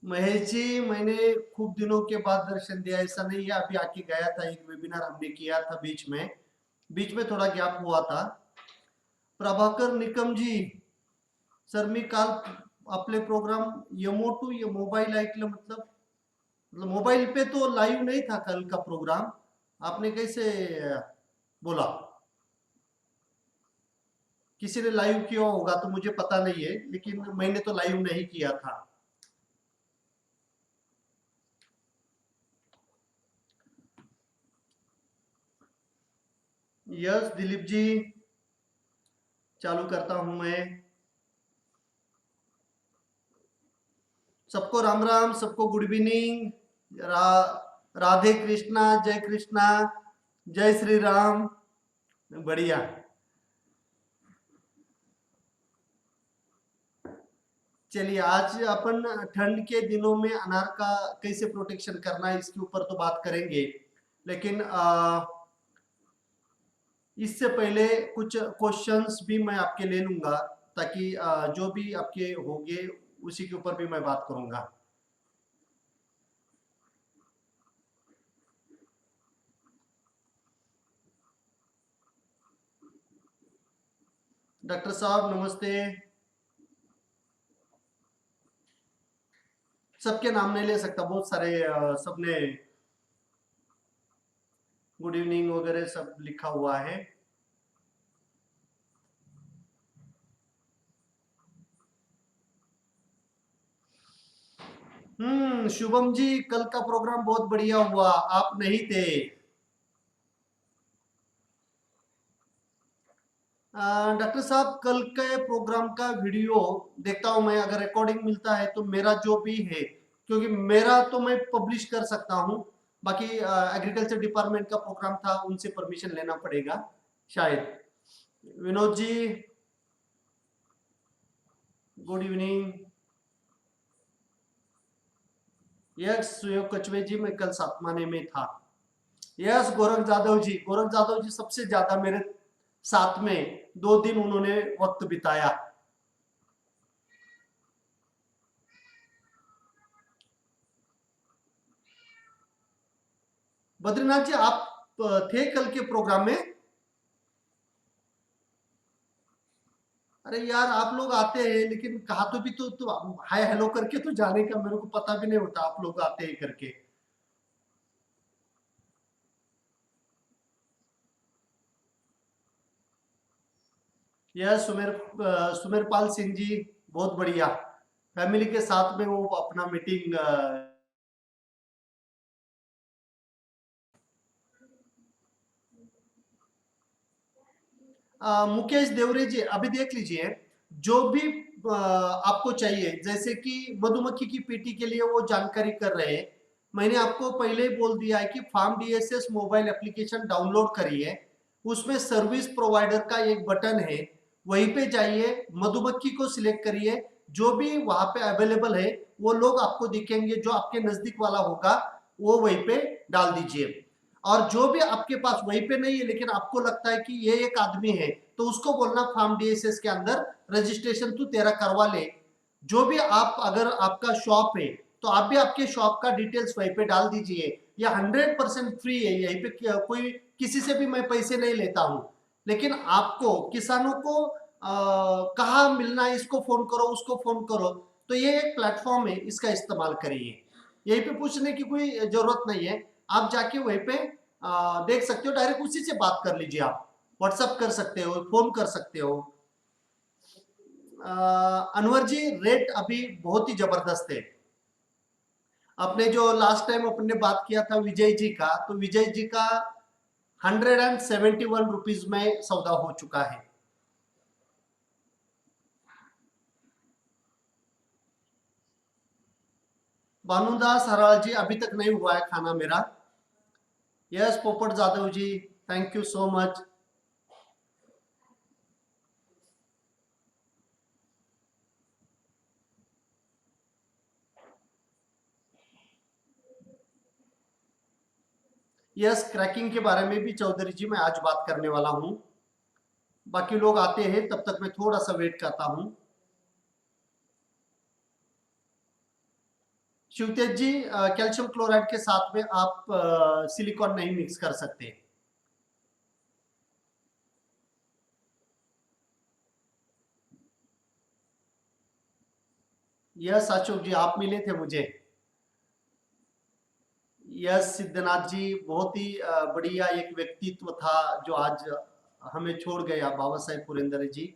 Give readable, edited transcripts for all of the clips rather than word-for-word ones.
महेश जी, मैंने खूब दिनों के बाद दर्शन दिया। ऐसा नहीं है, अभी आके गया था, एक वेबिनार हमने किया था बीच में थोड़ा गैप हुआ था। प्रभाकर निकम जी, सर मी काल आपले प्रोग्राम यमोटू ये मोबाईल ऐकलं, मतलब मोबाइल पे तो लाइव नहीं था कल का प्रोग्राम। आपने कैसे बोला? किसी ने लाइव किया होगा तो मुझे पता नहीं है, लेकिन मैंने तो लाइव नहीं किया था। यस दिलीप जी, चालू करता हूं मैं। सबको राम राम, सबको गुड इवनिंग। राधे कृष्णा, जय कृष्णा, जय श्री राम। बढ़िया। चलिए, आज अपन ठंड के दिनों में अनार का कैसे प्रोटेक्शन करना है इसके ऊपर तो बात करेंगे, लेकिन इससे पहले कुछ क्वेश्चंस भी मैं आपके ले लूंगा, ताकि जो भी आपके होंगे उसी के ऊपर भी मैं बात करूंगा। डॉक्टर साहब नमस्ते। सबके नाम नहीं ले सकता, बहुत सारे सबने गुड इवनिंग वगैरह सब लिखा हुआ है। शुभम जी, कल का प्रोग्राम बहुत बढ़िया हुआ, आप नहीं थे। डॉक्टर साहब, कल के प्रोग्राम का वीडियो देखता हूं मैं, अगर रिकॉर्डिंग मिलता है तो मेरा जो भी है, क्योंकि मेरा तो मैं पब्लिश कर सकता हूं, बाकी एग्रीकल्चर डिपार्टमेंट का प्रोग्राम था, उनसे परमिशन लेना पड़ेगा शायद। Vinod ji, good evening. Yes सुयोग कछवे जी, मैं कल सातमाने में था। यस गोरख जादव जी सबसे ज्यादा मेरे साथ में 2 दिन उन्होंने वक्त बिताया। बद्रीनाथ जी, आप थे कल के प्रोग्राम में? अरे यार, आप लोग आते हैं लेकिन कहा तो भी तो हाय हेलो करके तो जाने का, मेरे को पता भी नहीं होता आप लोग आते हैं करके। यह सुमेर पाल सिंह जी, बहुत बढ़िया। फैमिली के साथ में वो अपना मीटिंग। मुकेश देवरे जी, अभी देख लीजिए, जो भी आपको चाहिए, जैसे कि मधुमक्खी की पेटी के लिए वो जानकारी कर रहे हैं। मैंने आपको पहले ही बोल दिया है कि farm DSS mobile application download करिए, उसमें सर्विस प्रोवाइडर का एक बटन है, वहीं पे जाइए, मधुमक्खी को सिलेक्ट करिए, जो भी वहां पे अवेलेबल है वो लोग आपको दिखेंगे, जो आपके नजदीक वाला होगा वो वहीं पे डाल दीजिए। और जो भी आपके पास वहीं पे नहीं है लेकिन आपको लगता है कि ये एक आदमी है, तो उसको बोलना फार्म डीएसएस के अंदर रजिस्ट्रेशन तू तेरा करवा ले। जो भी आप, अगर आपका शॉप है तो आप भी आपके शॉप का डिटेल्स वहीं पे डाल दीजिए। ये 100% फ्री है, यहीं पे कोई किसी से भी मैं पैसे नहीं लेता हूं। लेकिन आपको किसानों को कहाँ मिलना है, इसको फोन करो उसको फोन करो, तो ये एक प्लेटफॉर्म है, इसका इस्तेमाल करिए। यहीं पे पूछने की कोई जरूरत नहीं है। आप जाके वहीं पे देख सकते हो, डायरेक्ट उसी से बात कर लीजिए। आप व्हाट्सअप कर सकते हो, फोन कर सकते हो। अनवर जी, रेट अभी बहुत ही जबरदस्त है। अपने जो लास्ट टाइम अपने बात किया था विजय जी का, तो विजय जी का 171 रुपीज में सौदा हो चुका है। भानुदास हराल जी, अभी तक नहीं हुआ है खाना मेरा। Yes Popat Jadhav ji, thank you so much. Yes, cracking के बारे में भी चौधरी जी मैं आज बात करने वाला हूं। बाकी लोग आते हैं तब तक मैं थोड़ा सा वेट करता हूं। शिवतेज जी, कैल्शियम क्लोराइड के साथ में आप सिलिकॉन नहीं मिक्स कर सकते। यस अशोक जी, आप मिले थे मुझे। यस सिद्धनाथ जी, बहुत ही बढ़िया एक व्यक्तित्व था जो आज हमें छोड़ गया, बाबा साहेब पुरेंद्र जी।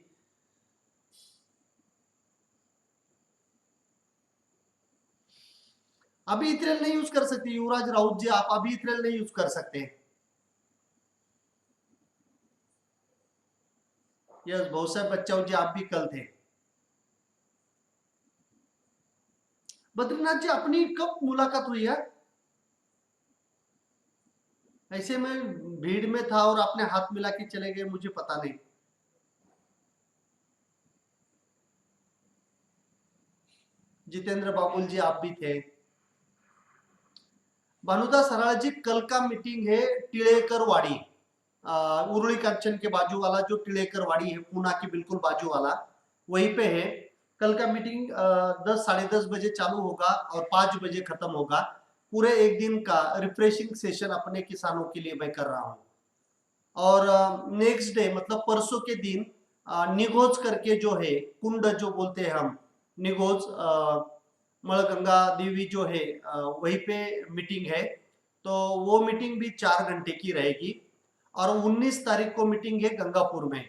अभी इथरेल नहीं यूज कर सकते युवराज राउत जी, आप अभी इथरेल नहीं यूज कर सकते। यस बहुत साहब बच्चा जी, आप भी कल थे। बद्रीनाथ जी, अपनी कब मुलाकात हुई है? ऐसे में भीड़ में था और आपने हाथ मिला के चले गए, मुझे पता नहीं। जितेंद्र बाबुल जी, आप भी थे। भानुदास हराळ जी, कल का मीटिंग है टिळेकर वाड़ी, उरुली कंचन के बाजू वाला जो टिळेकर वाड़ी है, पूना की बिल्कुल बाजू वाला, वहीं पे है। कल का मीटिंग 10 10:30 बजे चालू होगा और 5 बजे खत्म होगा। पूरे एक दिन का रिफ्रेशिंग सेशन अपने किसानों के लिए मैं कर रहा हूँ। और नेक्स्ट डे मतलब परसों के दिन निगोज करके जो है कुंड जो बोलते हैं हम, निगोज मणगंगा देवी जो है, वहीं पे मीटिंग है। तो वो मीटिंग भी 4 घंटे की रहेगी। और 19 तारीख को मीटिंग है गंगापुर में।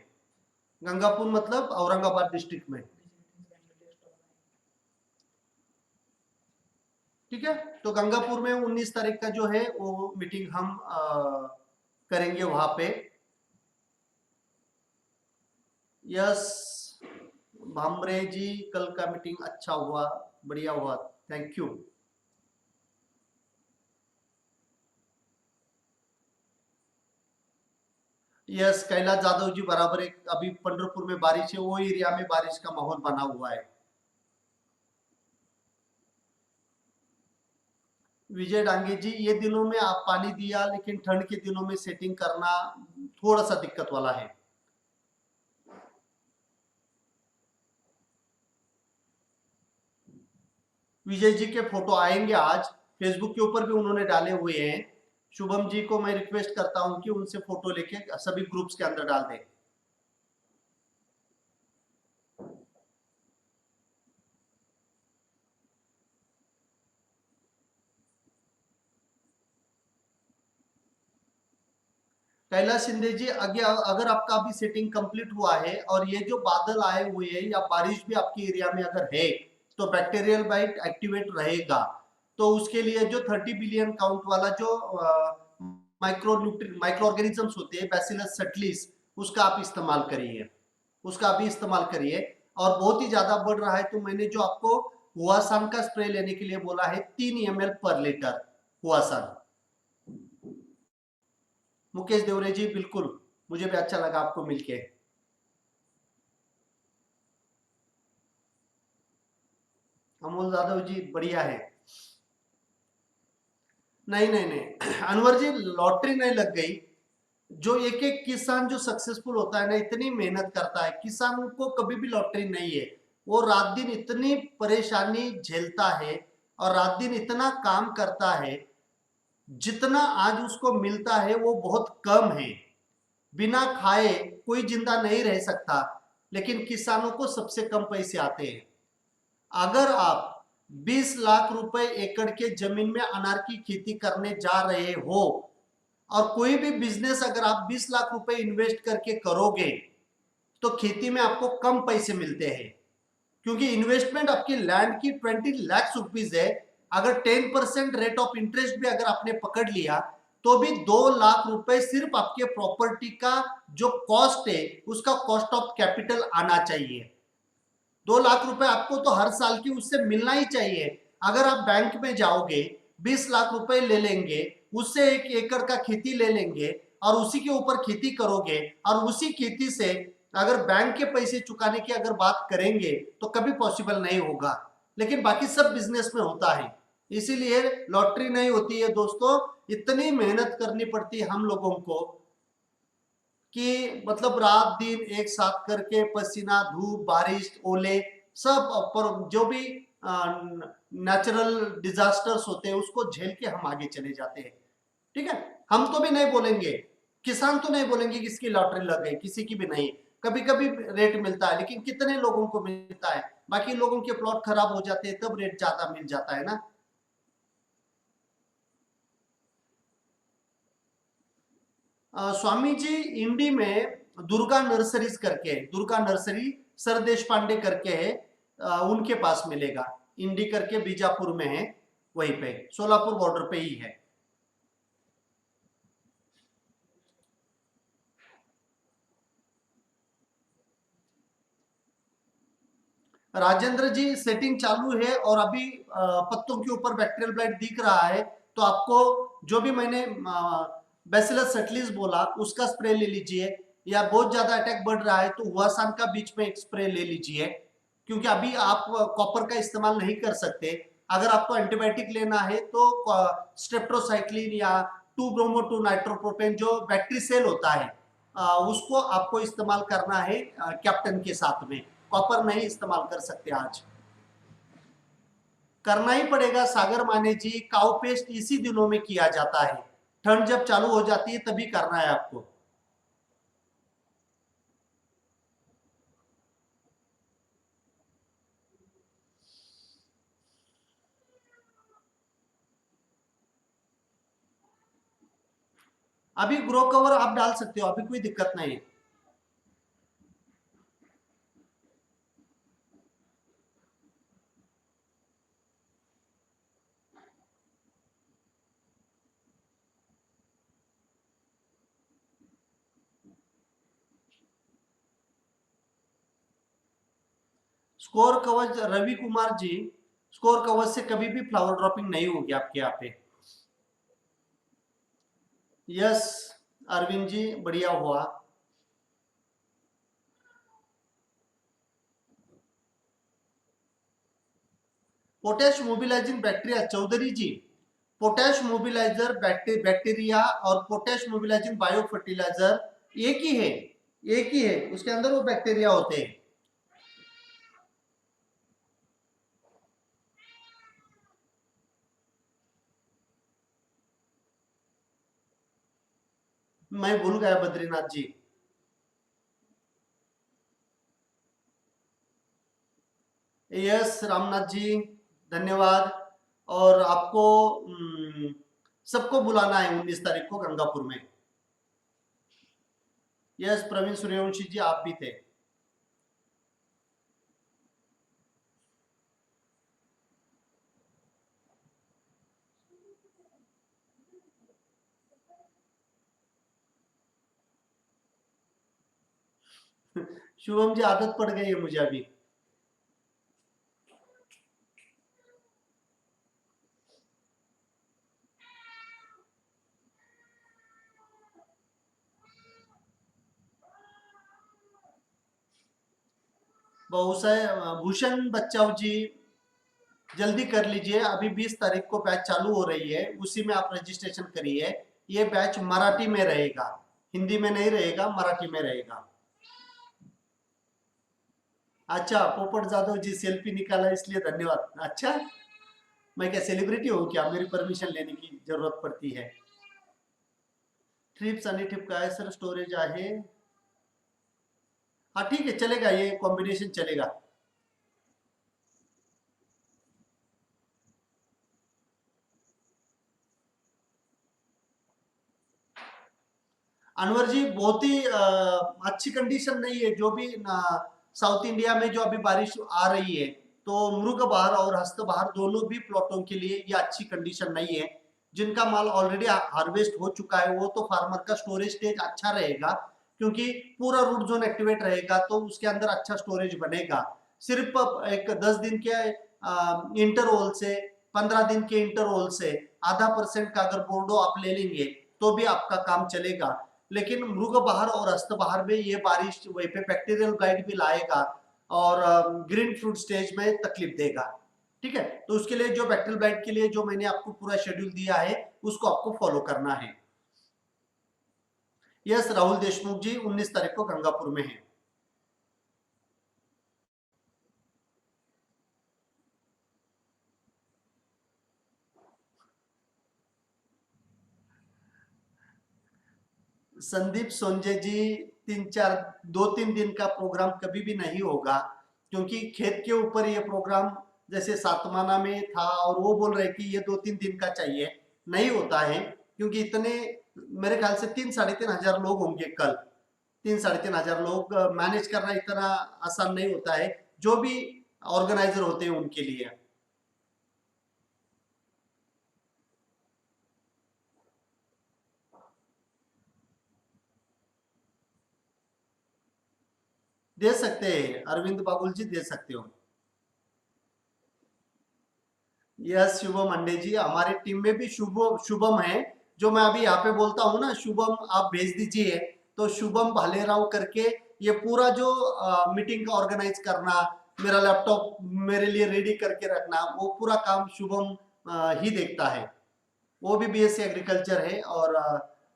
गंगापुर मतलब औरंगाबाद डिस्ट्रिक्ट में। ठीक है, तो गंगापुर में 19 तारीख का जो है वो मीटिंग हम करेंगे वहां पे। यस भामरे जी, कल का मीटिंग अच्छा हुआ, बढ़िया हुआ, thank you. Yes Kailash Jadhav ji, बराबर है। अभी पंढरपुर में बारिश है, वो एरिया में बारिश का माहौल बना हुआ है। विजय डांगे जी, ये दिनों में आप पानी दिया, लेकिन ठंड के दिनों में सेटिंग करना थोड़ा सा दिक्कत वाला है। विजय जी के फोटो आएंगे आज, फेसबुक के ऊपर भी उन्होंने डाले हुए हैं। शुभम जी को मैं रिक्वेस्ट करता हूं कि उनसे फोटो लेके सभी ग्रुप्स के अंदर डाल दें। कैलाश शिंदे जी, अगर आपका अभी सेटिंग कंप्लीट हुआ है और ये जो बादल आए हुए हैं या बारिश भी आपके एरिया में अगर है, तो बैक्टीरियल बाइट एक्टिवेट रहेगा। तो उसके लिए जो 30 बिलियन काउंट वाला जो माइक्रो ऑर्गेनिजम्स होते हैं, बैसिलस सटलिस, उसका आप इस्तेमाल करिए, उसका अभी इस्तेमाल करिए। और बहुत ही ज्यादा बढ़ रहा है तो मैंने जो आपको हुआसान का स्प्रे लेने के लिए बोला है, 3 ml पर लीटर हुआसान। मुकेश देवरे जी, बिल्कुल, मुझे भी अच्छा लगा आपको मिलके। अमोल यादव जी, बढ़िया है। नहीं नहीं नहीं अनवर जी, लॉटरी नहीं लग गई। जो एक एक किसान जो सक्सेसफुल होता है ना, इतनी मेहनत करता है, किसान को कभी भी लॉटरी नहीं है। वो रात दिन इतनी परेशानी झेलता है और रात दिन इतना काम करता है, जितना आज उसको मिलता है वो बहुत कम है। बिना खाए कोई जिंदा नहीं रह सकता, लेकिन किसानों को सबसे कम पैसे आते हैं। अगर आप 20 लाख रुपए एकड़ के जमीन में अनार की खेती करने जा रहे हो, और कोई भी बिजनेस अगर आप 20 लाख रुपए इन्वेस्ट करके करोगे, तो खेती में आपको कम पैसे मिलते हैं। क्योंकि इन्वेस्टमेंट आपकी लैंड की 20 लाख रुपीज है। अगर 10% रेट ऑफ इंटरेस्ट भी अगर आपने पकड़ लिया, तो भी 2 लाख रुपए सिर्फ आपके प्रॉपर्टी का जो कॉस्ट है, उसका कॉस्ट ऑफ कैपिटल आना चाहिए। 2 लाख रुपए आपको तो हर साल की उससे मिलना ही चाहिए। अगर आप बैंक में जाओगे, 20 लाख रुपए ले लेंगे, उससे 1 एकड़ का खेती ले लेंगे और उसी के ऊपर खेती करोगे, और उसी खेती से अगर बैंक के पैसे चुकाने की अगर बात करेंगे, तो कभी पॉसिबल नहीं होगा। लेकिन बाकी सब बिजनेस में होता है, इसीलिए लॉटरी नहीं होती है दोस्तों। इतनी मेहनत करनी पड़ती है हम लोगों को कि मतलब रात दिन एक साथ करके, पसीना धूप बारिश ओले सब पर जो भी नेचुरल डिजास्टर्स होते हैं उसको झेल के हम आगे चले जाते हैं। ठीक है, हम तो भी नहीं बोलेंगे, किसान तो नहीं बोलेंगे कि इसकी लॉटरी लग गई, किसी की भी नहीं। कभी कभी रेट मिलता है, लेकिन कितने लोगों को मिलता है? बाकी लोगों के प्लॉट खराब हो जाते हैं तब रेट ज्यादा मिल जाता है ना। स्वामी जी, इंडी में दुर्गा नर्सरीज करके है, दुर्गा नर्सरी सर देश पांडे करके है, उनके पास मिलेगा। इंडी करके बीजापुर में है, वहीं पे सोलापुर बॉर्डर पे ही है। राजेंद्र जी, सेटिंग चालू है और अभी पत्तों के ऊपर बैक्टीरियल ब्लाइट दिख रहा है, तो आपको जो भी मैंने बैसिलस सेटलिस बोला उसका स्प्रे ले लीजिए, या बहुत ज्यादा अटैक बढ़ रहा है तो हुआसान का बीच में एक स्प्रे ले लीजिए, क्योंकि अभी आप कॉपर का इस्तेमाल नहीं कर सकते। अगर आपको एंटीबायोटिक लेना है तो स्ट्रेप्टोसाइक्लिन या 2-ब्रोमो-2 नाइट्रोप्रोपेन जो बैक्टीरी सेल होता है, उसको आपको इस्तेमाल करना है कैप्टन के साथ में। कॉपर नहीं इस्तेमाल कर सकते आज। करना ही पड़ेगा सागर माने जी, काउ पेस्ट इसी दिनों में किया जाता है, ठंड जब चालू हो जाती है तभी करना है आपको। अभी ग्रो कवर आप डाल सकते हो, अभी कोई दिक्कत नहीं है। स्कोर कवच रवि कुमार जी, स्कोर कवच से कभी भी फ्लावर ड्रॉपिंग नहीं होगी आपके यहाँ पे। यस अरविंद जी, बढ़िया हुआ। पोटैश मोबिलाइजिंग बैक्टीरिया, चौधरी जी, पोटैश मोबिलाइजर बैक्टीरिया और पोटैश मोबिलाइजिंग बायो फर्टिलाइजर एक ही है, एक ही है, उसके अंदर वो बैक्टीरिया होते हैं। मैं भूल गया बद्रीनाथ जी। यस रामनाथ जी, धन्यवाद। और आपको सबको बुलाना है 19 तारीख को गंगापुर में। यस प्रवीण सूर्यवंशी जी, आप भी थे। शुभम जी, आदत पड़ गई है मुझे अभी। बहुत सारे भूषण बच्चाओ जी, जल्दी कर लीजिए, अभी 20 तारीख को बैच चालू हो रही है, उसी में आप रजिस्ट्रेशन करिए। ये बैच मराठी में रहेगा, हिंदी में नहीं रहेगा, मराठी में रहेगा। अच्छा, पोपट जाधव जी सेल्फी निकाला इसलिए धन्यवाद। अच्छा, मैं क्या सेलिब्रिटी हूँ क्या, मेरी परमिशन लेने की जरूरत पड़ती है? ट्रिप्स आणि ट्रिप काय सर, स्टोरेज आहे। हाँ ठीक है, चलेगा, ये कॉम्बिनेशन चलेगा। अनवर जी, बहुत ही अच्छी कंडीशन नहीं है, जो भी साउथ इंडिया में जो अभी बारिश आ रही है, तो मृग बहार और हस्त बहार दोनों भी प्लॉटों के लिए ये अच्छी कंडीशन नहीं है। जिनका माल ऑलरेडी हार्वेस्ट हो चुका है वो तो फार्मर का स्टोरेज स्टेज अच्छा रहेगा, क्योंकि पूरा रूट जोन एक्टिवेट रहेगा तो उसके अंदर अच्छा स्टोरेज बनेगा। सिर्फ एक 10 दिन के इंटरवल से, 15 दिन के इंटरवल से ½ % का अगर बोर्डो आप ले लेंगे तो भी आपका काम चलेगा। लेकिन मृग बहार और हस्त बहार में ये बारिश वहीं पे बैक्टीरियल ब्लाइट भी लाएगा और ग्रीन फ्रूट स्टेज में तकलीफ देगा। ठीक है, तो उसके लिए जो बैक्टीरियल ब्लाइट के लिए जो मैंने आपको पूरा शेड्यूल दिया है उसको आपको फॉलो करना है। यस राहुल देशमुख जी, 19 तारीख को गंगापुर में है। संदीप सोंजे जी, 2-3 दिन का प्रोग्राम कभी भी नहीं होगा, क्योंकि खेत के ऊपर ये प्रोग्राम जैसे सातमाना में था और वो बोल रहे कि ये 2-3 दिन का चाहिए, नहीं होता है, क्योंकि इतने मेरे ख्याल से 3-3.5 हजार लोग होंगे कल। 3-3.5 हजार लोग मैनेज करना इतना आसान नहीं होता है, जो भी ऑर्गेनाइजर होते हैं उनके लिए। दे सकते हैं अरविंद बाबुल जी, दे सकते हो। यस शुभम अंडे जी, हमारी टीम में भी शुभम है, जो मैं अभी यहाँ पे बोलता हूँ ना, शुभम आप भेज दीजिए। तो शुभम भालेराव करके ये पूरा जो मीटिंग का ऑर्गेनाइज करना, मेरा लैपटॉप मेरे लिए रेडी करके रखना, वो पूरा काम शुभम ही देखता है। वो भी बीएससी एग्रीकल्चर है और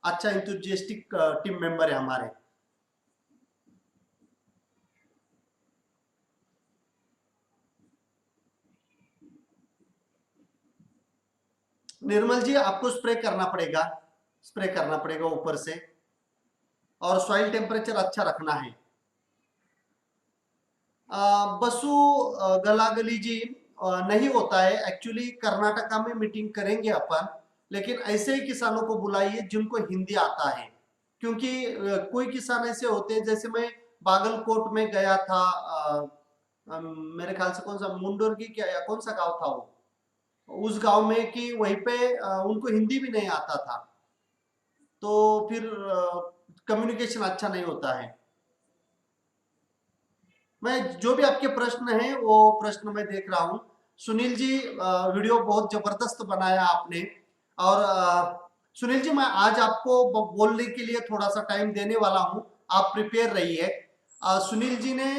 अच्छा इंथुजियास्टिक टीम मेंबर है हमारे। निर्मल जी, आपको स्प्रे करना पड़ेगा, स्प्रे करना पड़ेगा ऊपर से, और सॉइल टेम्परेचर अच्छा रखना है। बसु गलागली जी, नहीं होता है एक्चुअली। कर्नाटका में मीटिंग करेंगे अपन, लेकिन ऐसे ही किसानों को बुलाइए जिनको हिंदी आता है, क्योंकि कोई किसान ऐसे होते हैं, जैसे मैं बागलकोट में गया था, मेरे ख्याल से कौन सा मुंडोर की क्या, या कौन सा गांव था वो, उस गांव में कि वहीं पे उनको हिंदी भी नहीं आता था, तो फिर कम्युनिकेशन अच्छा नहीं होता है। मैं जो भी आपके प्रश्न हैं वो प्रश्न मैं देख रहा हूँ। सुनील जी, वीडियो बहुत जबरदस्त बनाया आपने। और सुनील जी, मैं आज आपको बोलने के लिए थोड़ा सा टाइम देने वाला हूँ, आप प्रिपेयर रहिए। सुनील जी ने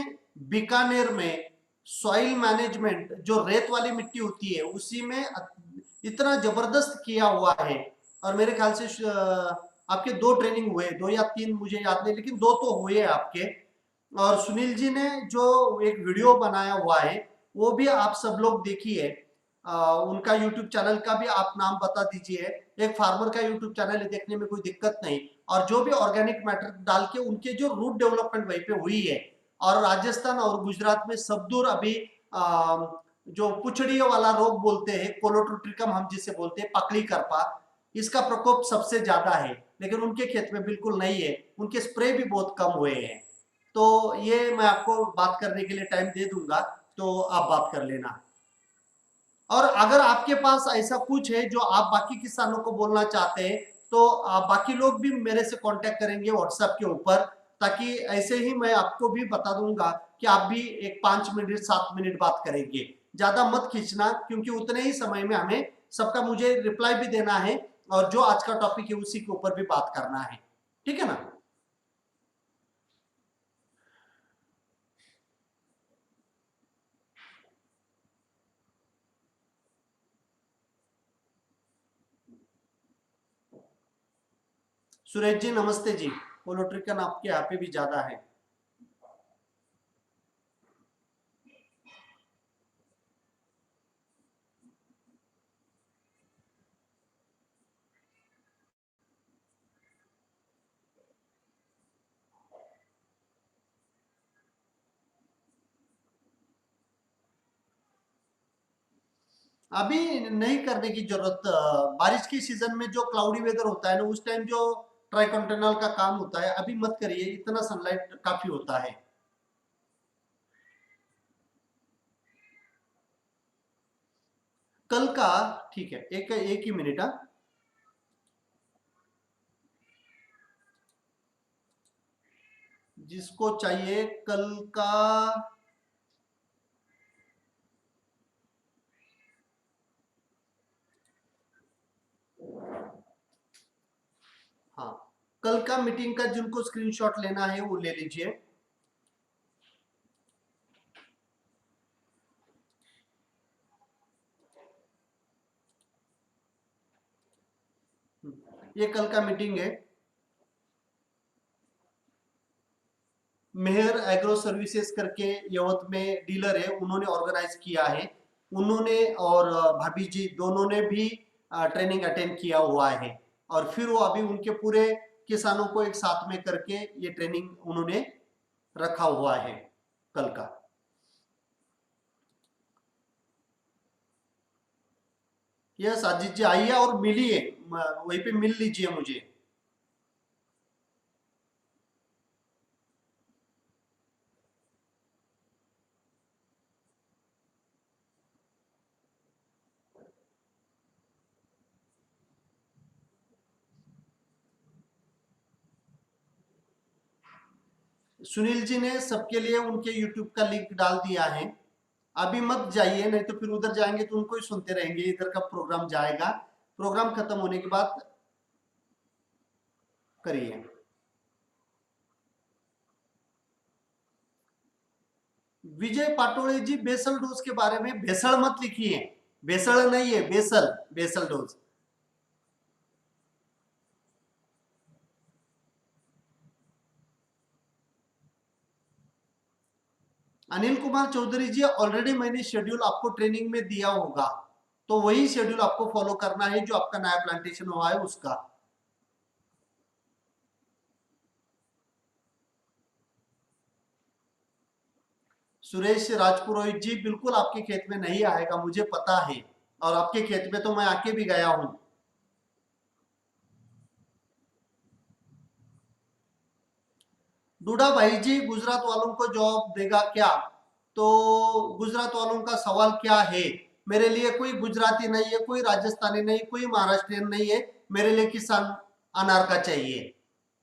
बीकानेर में सॉइल मैनेजमेंट, जो रेत वाली मिट्टी होती है उसी में इतना जबरदस्त किया हुआ है। और मेरे ख्याल से आपके 2 ट्रेनिंग हुए, 2 या 3 मुझे याद नहीं, लेकिन 2 तो हुए आपके। और सुनील जी ने जो एक वीडियो बनाया हुआ है, वो भी आप सब लोग देखिए। उनका यूट्यूब चैनल का भी आप नाम बता दीजिए। एक फार्मर का यूट्यूब चैनल है, देखने में कोई दिक्कत नहीं। और जो भी ऑर्गेनिक मैटर डाल के उनके जो रूट डेवलपमेंट वहीं पे हुई है, और राजस्थान और गुजरात में सब दूर अभी जो पुछड़ी वाला रोग बोलते हैं, कोलोट्रोट्रिकम हम जिसे बोलते हैं, पकड़ी करपा, इसका प्रकोप सबसे ज्यादा है, लेकिन उनके खेत में बिल्कुल नहीं है, उनके स्प्रे भी बहुत कम हुए हैं। तो ये मैं आपको बात करने के लिए टाइम दे दूंगा, तो आप बात कर लेना। और अगर आपके पास ऐसा कुछ है जो आप बाकी किसानों को बोलना चाहते हैं, तो बाकी लोग भी मेरे से कांटेक्ट करेंगे व्हाट्सएप के ऊपर, ताकि ऐसे ही मैं आपको भी बता दूंगा कि आप भी एक 5 मिनट 7 मिनट बात करेंगे। ज्यादा मत खींचना, क्योंकि उतने ही समय में हमें सबका मुझे रिप्लाई भी देना है, और जो आज का टॉपिक है उसी के ऊपर भी बात करना है। ठीक है ना? सुरेश जी नमस्ते जी, कोलोट्रिकन आपके यहाँ पे भी ज्यादा है। अभी नहीं करने की जरूरत। बारिश की सीजन में जो क्लाउडी वेदर होता है ना, उस टाइम जो ट्राइकॉन्टिनल का काम होता है, अभी मत करिए, इतना सनलाइट काफी होता है। कल का, ठीक है, एक एक ही मिनट। हाँ, जिसको चाहिए कल का, हाँ, कल का मीटिंग का जिनको स्क्रीनशॉट लेना है वो ले लीजिए। ये कल का मीटिंग है। मेहर एग्रो सर्विसेज करके यवत में डीलर है, उन्होंने ऑर्गेनाइज किया है। उन्होंने और भाभी जी दोनों ने भी ट्रेनिंग अटेंड किया हुआ है, और फिर वो अभी उनके पूरे किसानों को एक साथ में करके ये ट्रेनिंग उन्होंने रखा हुआ है कल का। यस अजीत जी आइए और मिलिए, वहीं पे मिल लीजिए मुझे। सुनील जी ने सबके लिए उनके यूट्यूब का लिंक डाल दिया है। अभी मत जाइए, नहीं तो फिर उधर जाएंगे तो उनको ही सुनते रहेंगे, इधर का प्रोग्राम जाएगा। प्रोग्राम खत्म होने के बाद करिए। विजय पाटोळे जी बेसल डोज के बारे में भेसळ मत लिखिए, भेसळ नहीं है, basal, basal dose. Anil Kumar Chaudhary ji already मैंने शेड्यूल आपको ट्रेनिंग में दिया होगा, तो वही शेड्यूल आपको फॉलो करना है जो आपका नया प्लांटेशन हुआ है उसका। सुरेश राजपुरोहित जी बिल्कुल आपके खेत में नहीं आएगा, मुझे पता है, और आपके खेत में तो मैं आके भी गया हूं। डूडा भाई जी गुजरात वालों को जवाब देगा क्या? तो गुजरात वालों का सवाल क्या है? मेरे लिए कोई गुजराती नहीं है, कोई राजस्थानी नहीं, कोई महाराष्ट्रियन नहीं है, मेरे लिए किसान अनार का चाहिए।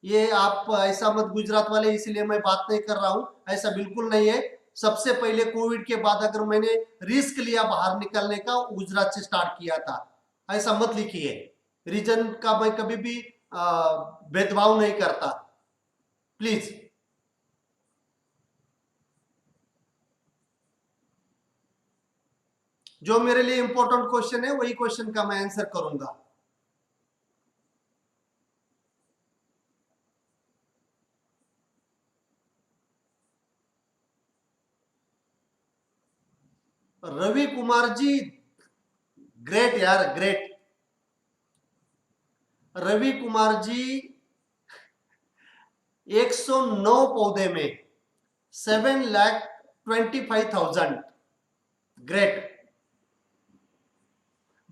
ये आप ऐसा मत, गुजरात वाले इसलिए मैं बात नहीं कर रहा हूं, ऐसा बिल्कुल नहीं है। सबसे पहले कोविड के बाद अगर मैंने रिस्क लिया बाहर निकलने का, गुजरात से स्टार्ट किया था। ऐसा मत लिखिए, रीजन का मैं कभी भी भेदभाव नहीं करता, प्लीज। जो मेरे लिए इंपॉर्टेंट क्वेश्चन है वही क्वेश्चन का मैं आंसर करूंगा। रवि कुमार जी ग्रेट यार, ग्रेट। रवि कुमार जी 109 पौधे में 7,25,000, ग्रेट।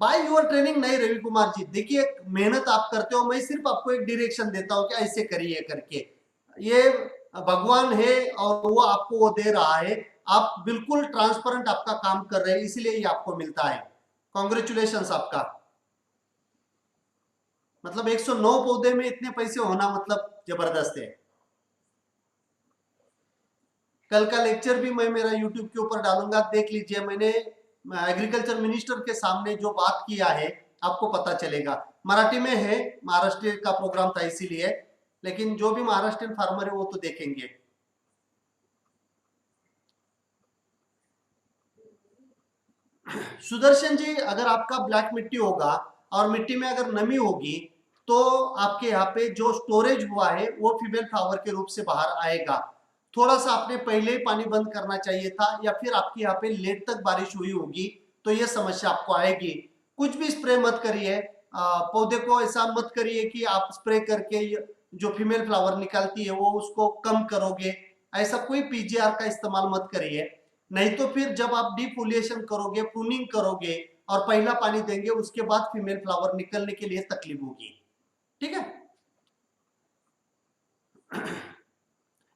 बाय योर ट्रेनिंग नहीं रवि कुमार जी, देखिए मेहनत आप करते हो, मैं सिर्फ आपको एक डायरेक्शन देता हूं कि ऐसे करिए करके। ये भगवान है और वो आपको वो दे रहा है, आप बिल्कुल ट्रांसपेरेंट आपका काम कर रहे हैं, इसीलिए ये आपको मिलता है। कॉन्ग्रेचुलेशन आपका। मतलब 109 पौधे में इतने पैसे होना मतलब जबरदस्त है। कल का लेक्चर भी मैं मेरा यूट्यूब के ऊपर डालूंगा, देख लीजिए। मैंने एग्रीकल्चर मिनिस्टर के सामने जो बात किया है आपको पता चलेगा। मराठी में है, महाराष्ट्र का प्रोग्राम था इसीलिए, लेकिन जो भी महाराष्ट्रियन फार्मर है वो तो देखेंगे। सुदर्शन जी अगर आपका ब्लैक मिट्टी होगा और मिट्टी में अगर नमी होगी तो आपके यहाँ पे जो स्टोरेज हुआ है वो फीमेल फ्लावर के रूप से बाहर आएगा। थोड़ा सा आपने पहले ही पानी बंद करना चाहिए था, या फिर आपके यहाँ पे लेट तक बारिश हुई होगी तो ये समस्या आपको आएगी। कुछ भी स्प्रे मत करिए, पौधे को ऐसा मत करिए कि आप स्प्रे करके जो फीमेल फ्लावर निकालती है वो उसको कम करोगे, ऐसा कोई पीजीआर का इस्तेमाल मत करिए। नहीं तो फिर जब आप डिफोलिएशन करोगे, प्रूनिंग करोगे और पहला पानी देंगे, उसके बाद फीमेल फ्लावर निकलने के लिए तकलीफ होगी। ठीक है।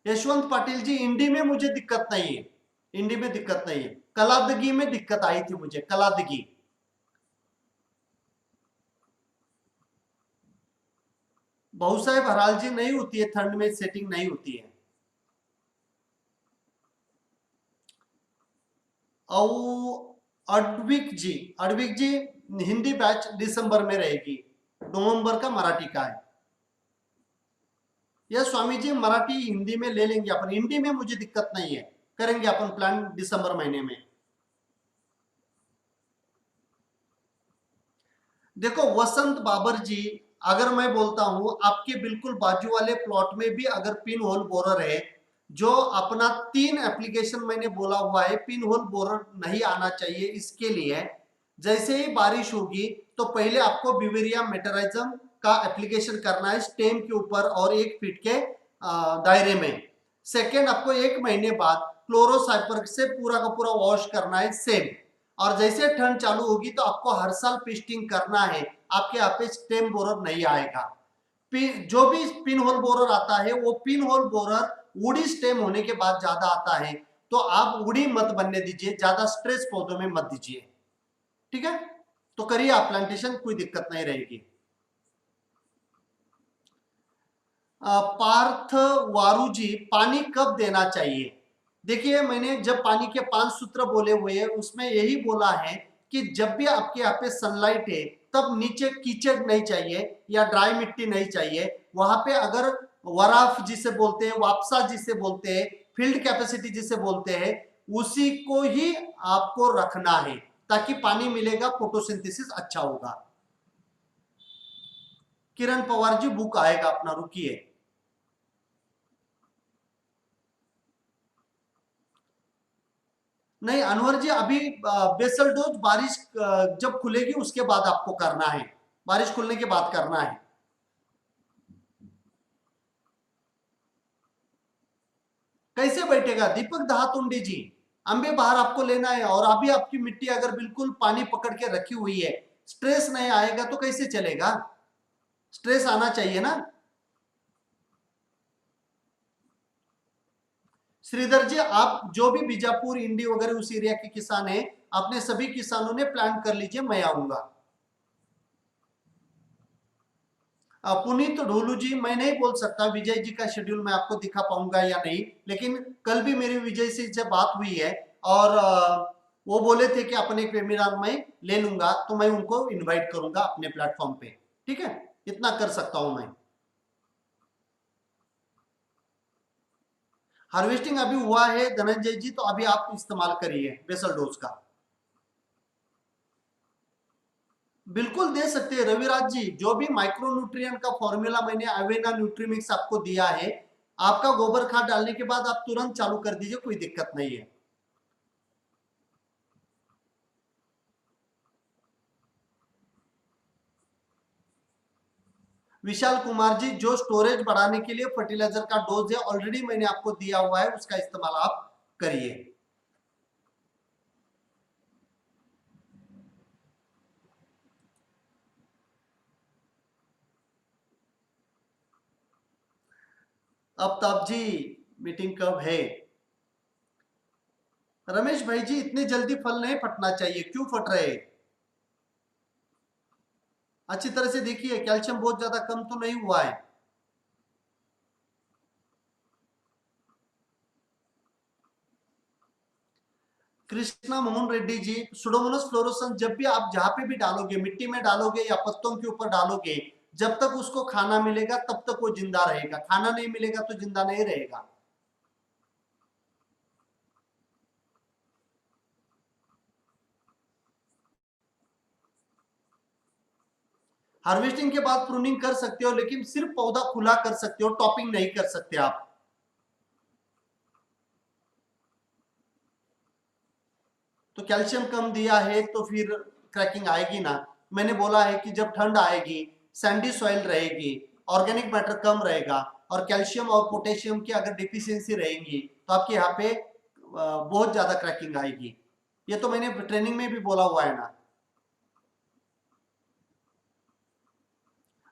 यशवंत पाटिल जी इंडी में मुझे दिक्कत नहीं है, इंडी में दिक्कत नहीं है, कलादगी में दिक्कत आई थी मुझे, कलादगी। बहुत सारे हराल जी नहीं होती है, ठंड में सेटिंग नहीं होती है। अडविक जी हिंदी बैच दिसंबर में रहेगी, नवंबर का मराठी का है। यह स्वामी जी मराठी हिंदी में ले लेंगे अपन, हिंदी में मुझे दिक्कत नहीं है, करेंगे अपन प्लान दिसंबर महीने में। देखो वसंत बाबर जी, अगर मैं बोलता हूं आपके बिल्कुल बाजू वाले प्लॉट में भी अगर पिन होल बोरर है, जो अपना 3 एप्लीकेशन मैंने बोला हुआ है, पिन होल बोरर नहीं आना चाहिए। इसके लिए जैसे ही बारिश होगी तो पहले आपको बिवेरिया मेटराइजम का एप्लीकेशन करना है स्टेम के ऊपर और 1 फीट के दायरे में। सेकेंड, आपको 1 महीने बाद क्लोरोसाइपर से पूरा का पूरा वॉश करना है सेम। और जैसे ठंड चालू होगी तो आपको हर साल पिस्टिंग करना है, आपके यहाँ पे स्टेम बोरर नहीं आएगा। जो भी पिन होल बोरर आता है वो pin hole borer woody stem होने के बाद ज्यादा आता है, तो आप वुडी मत बनने दीजिए, ज्यादा स्ट्रेस पौधों में मत दीजिए। ठीक है, तो करिए आप प्लांटेशन, कोई दिक्कत नहीं रहेगी। पार्थ वारू जी, पानी कब देना चाहिए? देखिए, मैंने जब पानी के 5 सूत्र बोले हुए हैं उसमें यही बोला है कि जब भी आपके यहाँ पे सनलाइट है तब नीचे कीचड़ नहीं चाहिए या ड्राई मिट्टी नहीं चाहिए। वहां पे अगर वराफ जिसे बोलते हैं, वापसा जिसे बोलते हैं, फील्ड कैपेसिटी जिसे बोलते हैं, उसी को ही आपको रखना है ताकि पानी मिलेगा, फोटोसिंथेसिस अच्छा होगा। किरण पवार जी, बुक आएगा अपना, रुकिए। नहीं अनवर जी, अभी बेसल डोज बारिश जब खुलेगी उसके बाद आपको करना है, बारिश खुलने के बाद करना है। कैसे बैठेगा दीपक दहातुंडी जी? अंबे बाहर आपको लेना है और अभी आपकी मिट्टी अगर बिल्कुल पानी पकड़ के रखी हुई है, स्ट्रेस नहीं आएगा तो कैसे चलेगा? स्ट्रेस आना चाहिए ना। श्रीधर जी, आप जो भी बीजापुर इंडी वगैरह उस एरिया के किसान हैं, अपने सभी किसानों ने प्लान कर लीजिए, मैं आऊंगा। पुनीत ढोलू जी, मैं नहीं बोल सकता विजय जी का शेड्यूल मैं आपको दिखा पाऊंगा या नहीं, लेकिन कल भी मेरी विजय से बात हुई है और वो बोले थे कि अपने एक वेबिनार में ले लूंगा, तो मैं उनको इनवाइट करूंगा अपने प्लेटफॉर्म पे। ठीक है, इतना कर सकता हूं मैं। हार्वेस्टिंग अभी हुआ है धनंजय जी, तो अभी आप इस्तेमाल करिए बेसल डोज का। बिल्कुल दे सकते हैं रविराज जी, जो भी माइक्रो न्यूट्रिएंट का फॉर्मूला मैंने अवेना न्यूट्रीमिक्स आपको दिया है, आपका गोबर खाद डालने के बाद आप तुरंत चालू कर दीजिए, कोई दिक्कत नहीं है। विशाल कुमार जी, जो स्टोरेज बढ़ाने के लिए फर्टिलाइजर का डोज है ऑलरेडी मैंने आपको दिया हुआ है, उसका इस्तेमाल आप करिए। अब तब जी, मीटिंग कब है? रमेश भाई जी, इतनी जल्दी फल नहीं फटना चाहिए, क्यों फट रहे? अच्छी तरह से देखिए, कैल्शियम बहुत ज्यादा कम तो नहीं हुआ है। कृष्णा मोहन रेड्डी जी, सुडोमोनास फ्लोरोसेंस जब भी आप जहां पे भी डालोगे, मिट्टी में डालोगे या पत्तों के ऊपर डालोगे, जब तक उसको खाना मिलेगा तब तक वो जिंदा रहेगा, खाना नहीं मिलेगा तो जिंदा नहीं रहेगा। हार्वेस्टिंग के बाद प्रूनिंग कर सकते हो, लेकिन सिर्फ पौधा खुला कर सकते हो, टॉपिंग नहीं कर सकते आप। तो कैल्शियम कम दिया है तो फिर क्रैकिंग आएगी ना। मैंने बोला है कि जब ठंड आएगी, सैंडी सॉइल रहेगी, ऑर्गेनिक मैटर कम रहेगा और कैल्शियम और पोटेशियम की अगर डिफिशियंसी रहेंगी तो आपके यहाँ पे बहुत ज्यादा क्रैकिंग आएगी। ये तो मैंने ट्रेनिंग में भी बोला हुआ है ना।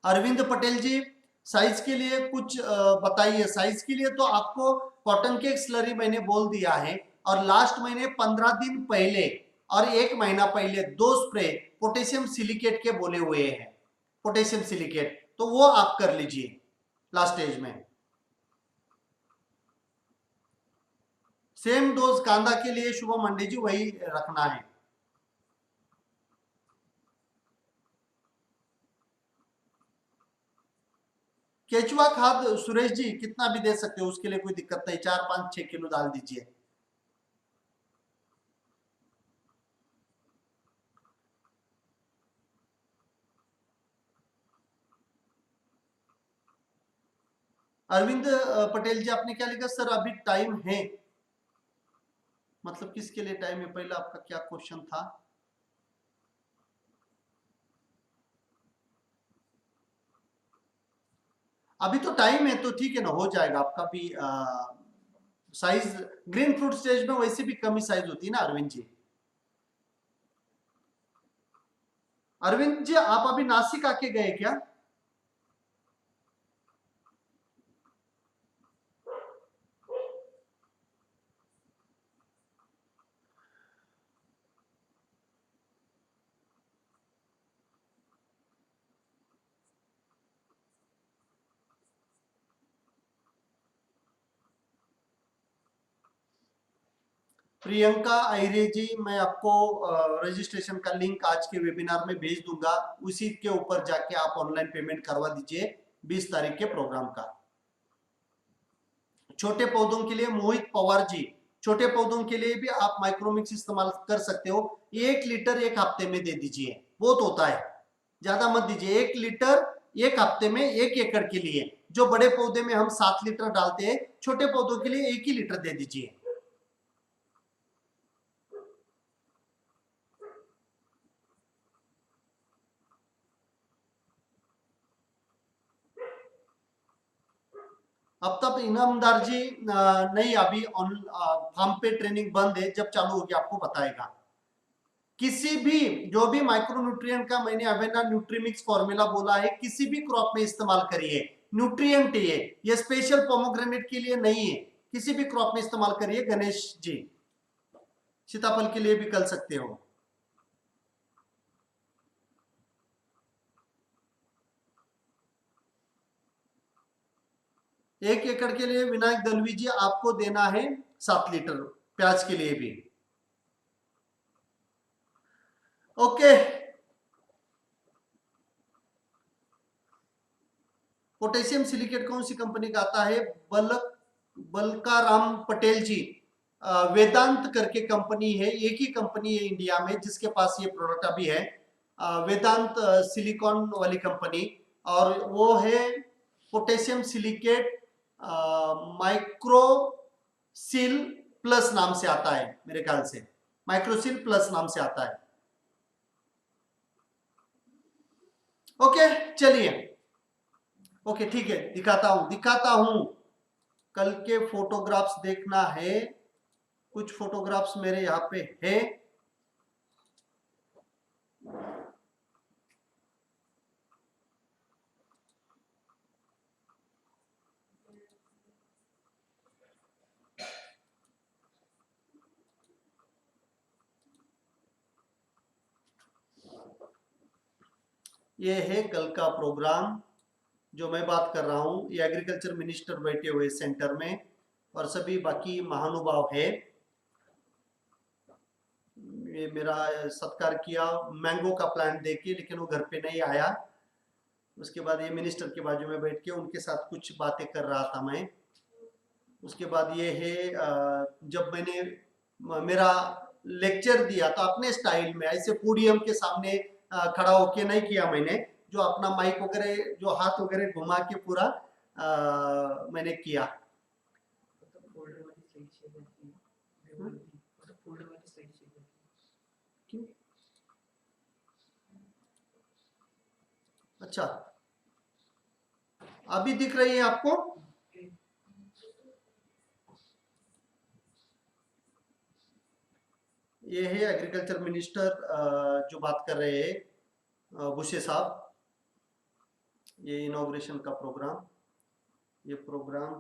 अरविंद पटेल जी, साइज के लिए कुछ बताइए। साइज के लिए तो आपको कॉटन के स्लरी मैंने बोल दिया है, और लास्ट महीने 15 दिन पहले और 1 महीना पहले 2 स्प्रे पोटेशियम सिलिकेट के बोले हुए हैं, पोटेशियम सिलिकेट, तो वो आप कर लीजिए लास्ट स्टेज में। सेम डोज कांदा के लिए शुभम मंडी जी वही रखना है। केचुआ खाद सुरेश जी कितना भी दे सकते हो, उसके लिए कोई दिक्कत नहीं, 4 5 6 किलो डाल दीजिए। अरविंद पटेल जी, आपने क्या लिखा सर? अभी टाइम है, मतलब किसके लिए टाइम है? पहला आपका क्या क्वेश्चन था? अभी तो टाइम है, तो ठीक है ना, हो जाएगा आपका भी। साइज ग्रीन फ्रूट स्टेज में वैसे भी कम ही साइज होती है ना अरविंद जी। अरविंद जी आप अभी नासिक आके गए क्या? प्रियंका आयरे जी, मैं आपको रजिस्ट्रेशन का लिंक आज के वेबिनार में भेज दूंगा, उसी के ऊपर जाके आप ऑनलाइन पेमेंट करवा दीजिए 20 तारीख के प्रोग्राम का। छोटे पौधों के लिए मोहित पवार जी, छोटे पौधों के लिए भी आप माइक्रोमिक्स इस्तेमाल कर सकते हो। 1 लीटर एक हफ्ते में दे दीजिए, बहुत होता है, ज्यादा मत दीजिए। 1 लीटर एक हफ्ते में 1 एकड़ के लिए। जो बड़े पौधे में हम 7 लीटर डालते हैं, छोटे पौधों के लिए 1 ही लीटर दे दीजिए। अब तक इनामदार जी नहीं, अभी ऑन फार्म पे ट्रेनिंग बंद है, जब चालू होगी आपको बताएगा। किसी भी जो भी माइक्रोन्यूट्रिएंट का मैंने अवेना न्यूट्रीमिक्स फॉर्मूला बोला है, किसी भी क्रॉप में इस्तेमाल करिए। न्यूट्रिएंट ये स्पेशल पोमोग्रेनेट के लिए नहीं है, किसी भी क्रॉप में इस्तेमाल करिए गणेश जी। सीताफल के लिए भी कर सकते हो। 1 एकड़ के लिए विनायक दलवी जी आपको देना है 7 लीटर, प्याज के लिए भी। ओके। पोटेशियम सिलिकेट कौन सी कंपनी का आता है? बलकाराम पटेल जी, वेदांत करके कंपनी है, एक ही कंपनी है इंडिया में जिसके पास ये प्रोडक्ट अभी है, वेदांत सिलिकॉन वाली कंपनी। और वो है पोटेशियम सिलिकेट माइक्रोसिल प्लस नाम से आता है, मेरे ख्याल से माइक्रोसिल प्लस नाम से आता है। ओके चलिए, ओके ठीक है, दिखाता हूं। कल के फोटोग्राफ्स देखना है, कुछ फोटोग्राफ्स मेरे यहाँ पे है। ये है कल का प्रोग्राम जो मैं बात कर रहा हूँ। ये एग्रीकल्चर मिनिस्टर बैठे हुए सेंटर में और सभी बाकी महानुभाव है। ये मेरा सत्कार किया मैंगो का प्लांट देके, लेकिन वो घर पे नहीं आया। उसके बाद ये मिनिस्टर के बाजू में बैठ के उनके साथ कुछ बातें कर रहा था मैं। उसके बाद ये है जब मैंने मेरा लेक्चर दिया तो अपने स्टाइल में ऐसे पोडियम के सामने खड़ा होके नहीं किया मैंने, जो अपना माइक वगैरह जो हाथ वगैरह घुमा के पूरा मैंने किया। क्यों? अच्छा, अभी दिख रही है आपको? ये है एग्रीकल्चर मिनिस्टर जो बात कर रहे हैं बुशे साहब। ये इनॉग्रेशन का प्रोग्राम, ये प्रोग्राम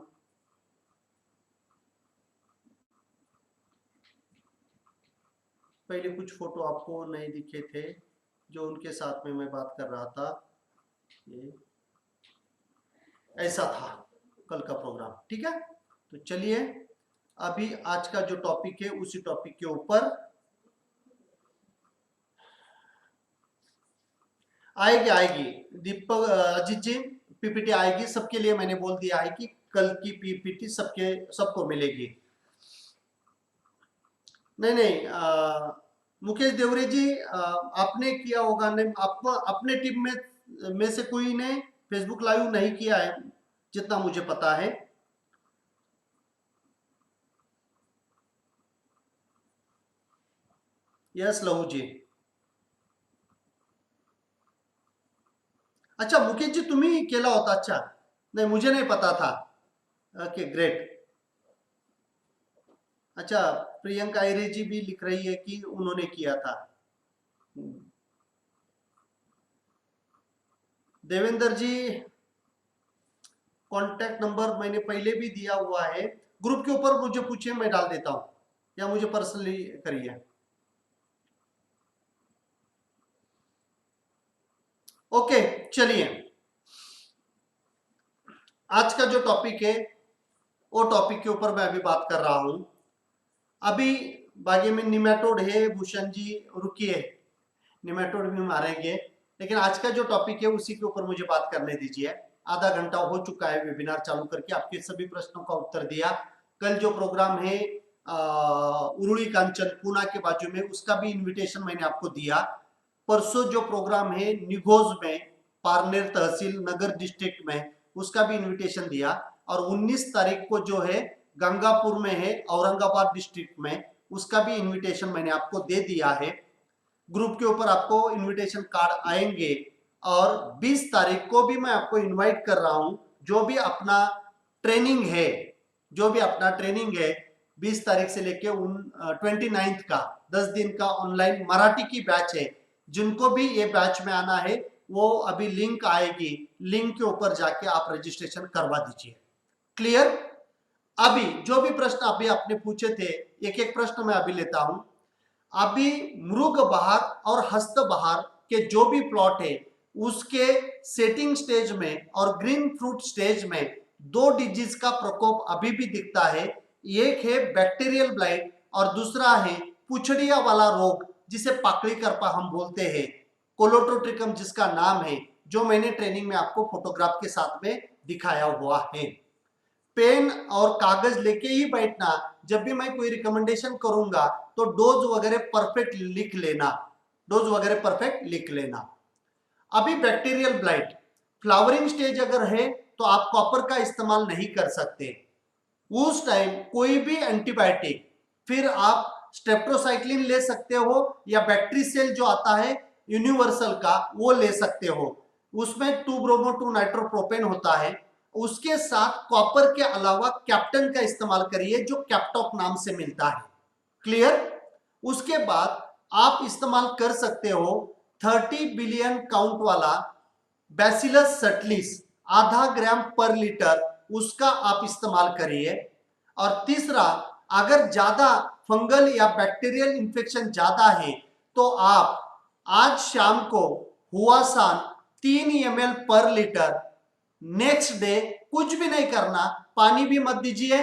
पहले कुछ फोटो आपको नहीं दिखे थे जो उनके साथ में मैं बात कर रहा था। ये ऐसा था कल का प्रोग्राम, ठीक है। तो चलिए अभी आज का जो टॉपिक है उसी टॉपिक के ऊपर आएगी दीपक अजीत जी, पीपीटी आएगी सबके लिए। मैंने बोल दिया है कि कल की पीपीटी सबको मिलेगी। नहीं नहीं, मुकेश देवरे जी आपने किया होगा, नहीं आप अपने टीम में से कोई ने फेसबुक लाइव नहीं किया है जितना मुझे पता है। यस लहू जी। अच्छा मुकेश जी तुम्ही केला होता, अच्छा नहीं, मुझे नहीं पता था। Okay, great. अच्छा, प्रियंका आयरे जी भी लिख रही है कि उन्होंने किया था। देवेंद्र जी, कांटेक्ट नंबर मैंने पहले भी दिया हुआ है, ग्रुप के ऊपर मुझे पूछिए, मैं डाल देता हूं, या मुझे पर्सनली करिए। ओके, चलिए, आज का जो टॉपिक है वो टॉपिक के ऊपर मैं अभी बात कर रहा हूं। अभी बागे में निमेटोड है, भूषण जी रुकिए, निमेटोड भी मारेंगे, लेकिन आज का जो टॉपिक है उसी के ऊपर मुझे बात करने दीजिए। आधा घंटा हो चुका है वेबिनार चालू करके, आपके सभी प्रश्नों का उत्तर दिया। कल जो प्रोग्राम है उरुली कांचन पूना के बाजू में, उसका भी इनविटेशन मैंने आपको दिया। परसों जो प्रोग्राम है निघोज में, पारनेर तहसील नगर डिस्ट्रिक्ट में, उसका भी इनविटेशन दिया। और 19 तारीख को जो है गंगापुर में है, औरंगाबाद डिस्ट्रिक्ट में, उसका भी इनविटेशन मैंने आपको दे दिया है। ग्रुप के ऊपर आपको इनविटेशन कार्ड आएंगे। और 20 तारीख को भी मैं आपको इनवाइट कर रहा हूं, जो भी अपना ट्रेनिंग है, जो भी अपना ट्रेनिंग है 20 तारीख से लेके 29 का 10 दिन का ऑनलाइन मराठी की बैच है। जिनको भी ये बैच में आना है वो अभी लिंक आएगी, लिंक के ऊपर जाके आप रजिस्ट्रेशन करवा दीजिए। क्लियर? अभी जो भी प्रश्न अभी आपने पूछे थे, एक एक प्रश्न मैं अभी लेता हूं। अभी मृग बहार और हस्त बहार के जो भी प्लॉट है उसके सेटिंग स्टेज में और ग्रीन फ्रूट स्टेज में 2 डिजीज का प्रकोप अभी भी दिखता है। एक है बैक्टीरियल ब्लाइट और दूसरा है पुछड़िया वाला रोग, जिसे पाकड़ी करपा हम बोलते हैं, कोलोटोट्रिकम जिसका नाम है, जो मैंने ट्रेनिंग में आपको फोटोग्राफ के साथ में दिखाया हुआ है। पेन और कागज लेके ही बैठना, जब भी मैं कोई रिकमेंडेशन करूंगा तो डोज वगैरह परफेक्ट लिख लेना, डोज वगैरह परफेक्ट लिख लेना। अभी बैक्टीरियल ब्लाइट फ्लावरिंग स्टेज अगर है तो आप कॉपर का इस्तेमाल नहीं कर सकते। उस टाइम कोई भी एंटीबायोटिक, फिर आप स्ट्रेप्टोसाइक्लिन ले सकते हो या बैक्टीरियल जो आता है यूनिवर्सल का वो ले सकते हो। उसमें 2 ब्रोमो 2 नाइट्रोप्रोपेन होता है। उसके साथ कॉपर के अलावा कैप्टन का इस्तेमाल करिए, जो कैप्टॉप नाम से मिलता है। क्लियर? उसके बाद आप इस्तेमाल कर सकते हो 30 बिलियन काउंट वाला बैसिलस सटलिस, आधा ग्राम पर लीटर, उसका आप इस्तेमाल करिए। और तीसरा, अगर ज्यादा फंगल या बैक्टीरियल इंफेक्शन ज्यादा है तो आप आज शाम को हुआसान 3 ml पर लीटर, नेक्स्ट डे कुछ भी नहीं करना, पानी भी मत दीजिए,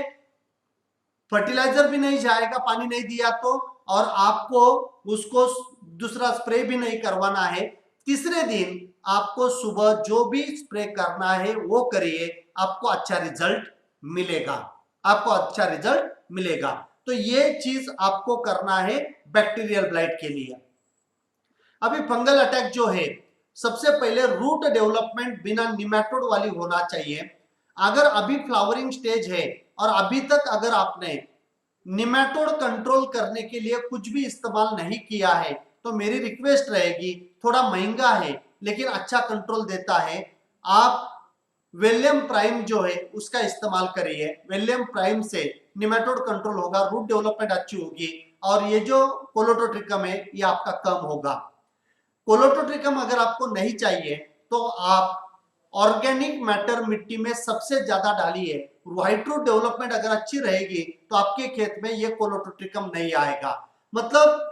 फर्टिलाइजर भी नहीं जाएगा पानी नहीं दिया तो, और आपको उसको दूसरा स्प्रे भी नहीं करवाना है। तीसरे दिन आपको सुबह जो भी स्प्रे करना है वो करिए, आपको अच्छा रिजल्ट मिलेगा, आपको अच्छा रिजल्ट मिलेगा। तो ये चीज आपको करना है बैक्टीरियल ब्लाइट के लिए। अभी फंगल अटैक जो है, सबसे पहले रूट डेवलपमेंट बिना निमेटोड वाली होना चाहिए। अगर अभी फ्लावरिंग स्टेज है और अभी तक अगर आपने निमेटोड कंट्रोल करने के लिए कुछ भी इस्तेमाल नहीं किया है तो मेरी रिक्वेस्ट रहेगी, थोड़ा महंगा है लेकिन अच्छा कंट्रोल देता है, आप वेलियम प्राइम जो है उसका इस्तेमाल करिए। वेलियम प्राइम से निमेटोड कंट्रोल होगा, रूट डेवलपमेंट अच्छी होगी, और ये जो कोलोटोट्रिकम है ये आपका कम होगा। कोलोटोट्रिकम अगर आपको नहीं चाहिए तो आप ऑर्गेनिक मैटर मिट्टी में सबसे ज्यादा डालिए। व्हाइट रूट डेवलपमेंट अगर अच्छी रहेगी तो आपके खेत में ये कोलोटोट्रिकम नहीं आएगा। मतलब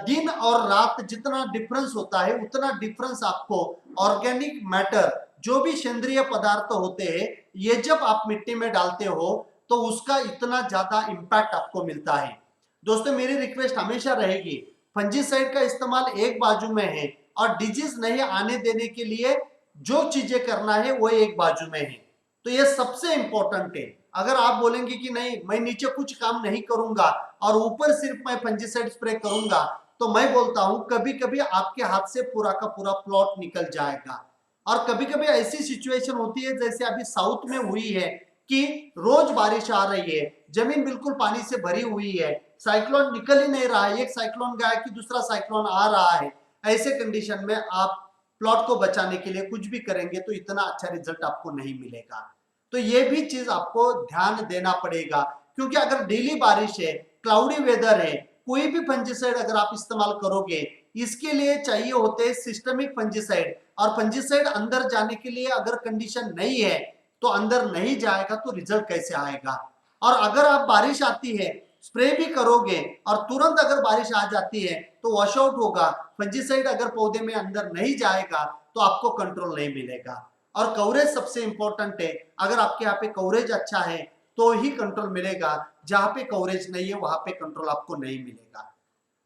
दिन और रात जितना डिफरेंस होता है उतना डिफरेंस आपको ऑर्गेनिक मैटर, जो भी सेंद्रीय पदार्थ होते हैं, ये जब आप मिट्टी में डालते हो तो उसका इतना ज्यादा इंपैक्ट आपको मिलता है। दोस्तों, मेरी रिक्वेस्ट हमेशा रहेगी, फंजीसाइड का इस्तेमाल एक बाजू में है और डिजीज नहीं आने देने के लिए जो चीजें करना है वो एक बाजू में है। तो ये सबसे इंपॉर्टेंट है। अगर आप बोलेंगे कि नहीं मैं नीचे कुछ काम नहीं करूंगा और ऊपर सिर्फ मैं फंजीसाइड स्प्रे करूंगा, तो मैं बोलता हूं कभी कभी आपके हाथ से पूरा का पूरा प्लॉट निकल जाएगा। और कभी कभी ऐसी सिचुएशन होती है जैसे अभी साउथ में हुई है कि रोज बारिश आ रही है, जमीन बिल्कुल पानी से भरी हुई है, साइक्लोन निकल ही नहीं रहा है, एक साइक्लोन गया कि दूसरा साइक्लोन आ रहा है। ऐसे कंडीशन में आप प्लॉट को बचाने के लिए कुछ भी करेंगे तो इतना अच्छा रिजल्ट आपको नहीं मिलेगा। तो ये भी चीज आपको ध्यान देना पड़ेगा, क्योंकि अगर डेली बारिश है, क्लाउडी वेदर है, कोई भी फंजीसाइड अगर आप इस्तेमाल करोगे, इसके लिए चाहिए होते हैं सिस्टमिक फंजीसाइड, और फंजीसाइड अंदर जाने के लिए अगर कंडीशन नहीं है तो अंदर नहीं जाएगा तो रिजल्ट कैसे आएगा। और अगर आप बारिश आती है, स्प्रे भी करोगे और तुरंत अगर बारिश आ जाती है तो वॉश आउट होगा, फंजीसाइड अगर पौधे में अंदर नहीं जाएगा तो आपको कंट्रोल नहीं मिलेगा। और कवरेज सबसे इंपॉर्टेंट है, अगर आपके यहाँ पे कवरेज अच्छा है तो ही कंट्रोल मिलेगा, जहां पे कवरेज नहीं है वहां पे कंट्रोल आपको नहीं मिलेगा।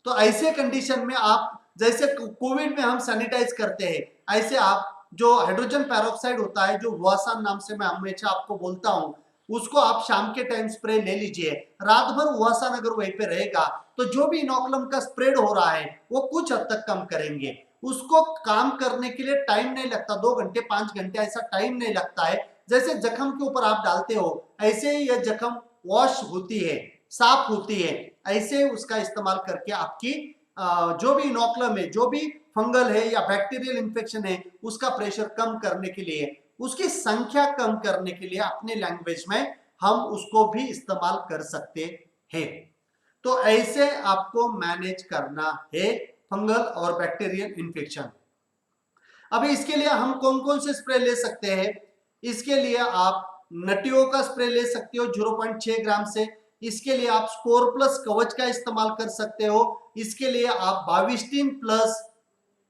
तो ऐसे कंडीशन में आप, जैसे कोविड में हम सैनिटाइज करते हैं, ऐसे आप जो हाइड्रोजन पेरोक्साइड होता है, जो वुआसान नाम से मैं हमेशा आपको बोलता हूं, उसको आप शाम के टाइम स्प्रे ले लीजिए। रात भर वुआसान अगर वहीं पे रहेगा तो जो भी इनोकुलम का स्प्रेड हो रहा है वो कुछ हद तक कम करेंगे। उसको काम करने के लिए टाइम नहीं लगता, 2 घंटे 5 घंटे ऐसा टाइम नहीं लगता है। जैसे जख्म के ऊपर आप डालते हो ऐसे ही यह जख्म वॉश होती है, साफ होती है। ऐसे उसका इस्तेमाल करके आपकी जो भी इनोकुलम है, जो भी फंगल है या बैक्टीरियल इंफेक्शन है, उसका प्रेशर कम करने के लिए, उसकी संख्या कम करने के लिए अपने लैंग्वेज में हम उसको भी इस्तेमाल कर सकते हैं। तो ऐसे आपको मैनेज करना है फंगल और बैक्टीरियल इंफेक्शन। अभी इसके लिए हम कौन कौन से स्प्रे ले सकते हैं? इसके लिए आप नटियो का स्प्रे ले सकते हो 0.6 ग्राम से। इसके लिए आप स्कोर प्लस कवच का इस्तेमाल कर सकते हो। इसके लिए आप बाविस्टिन प्लस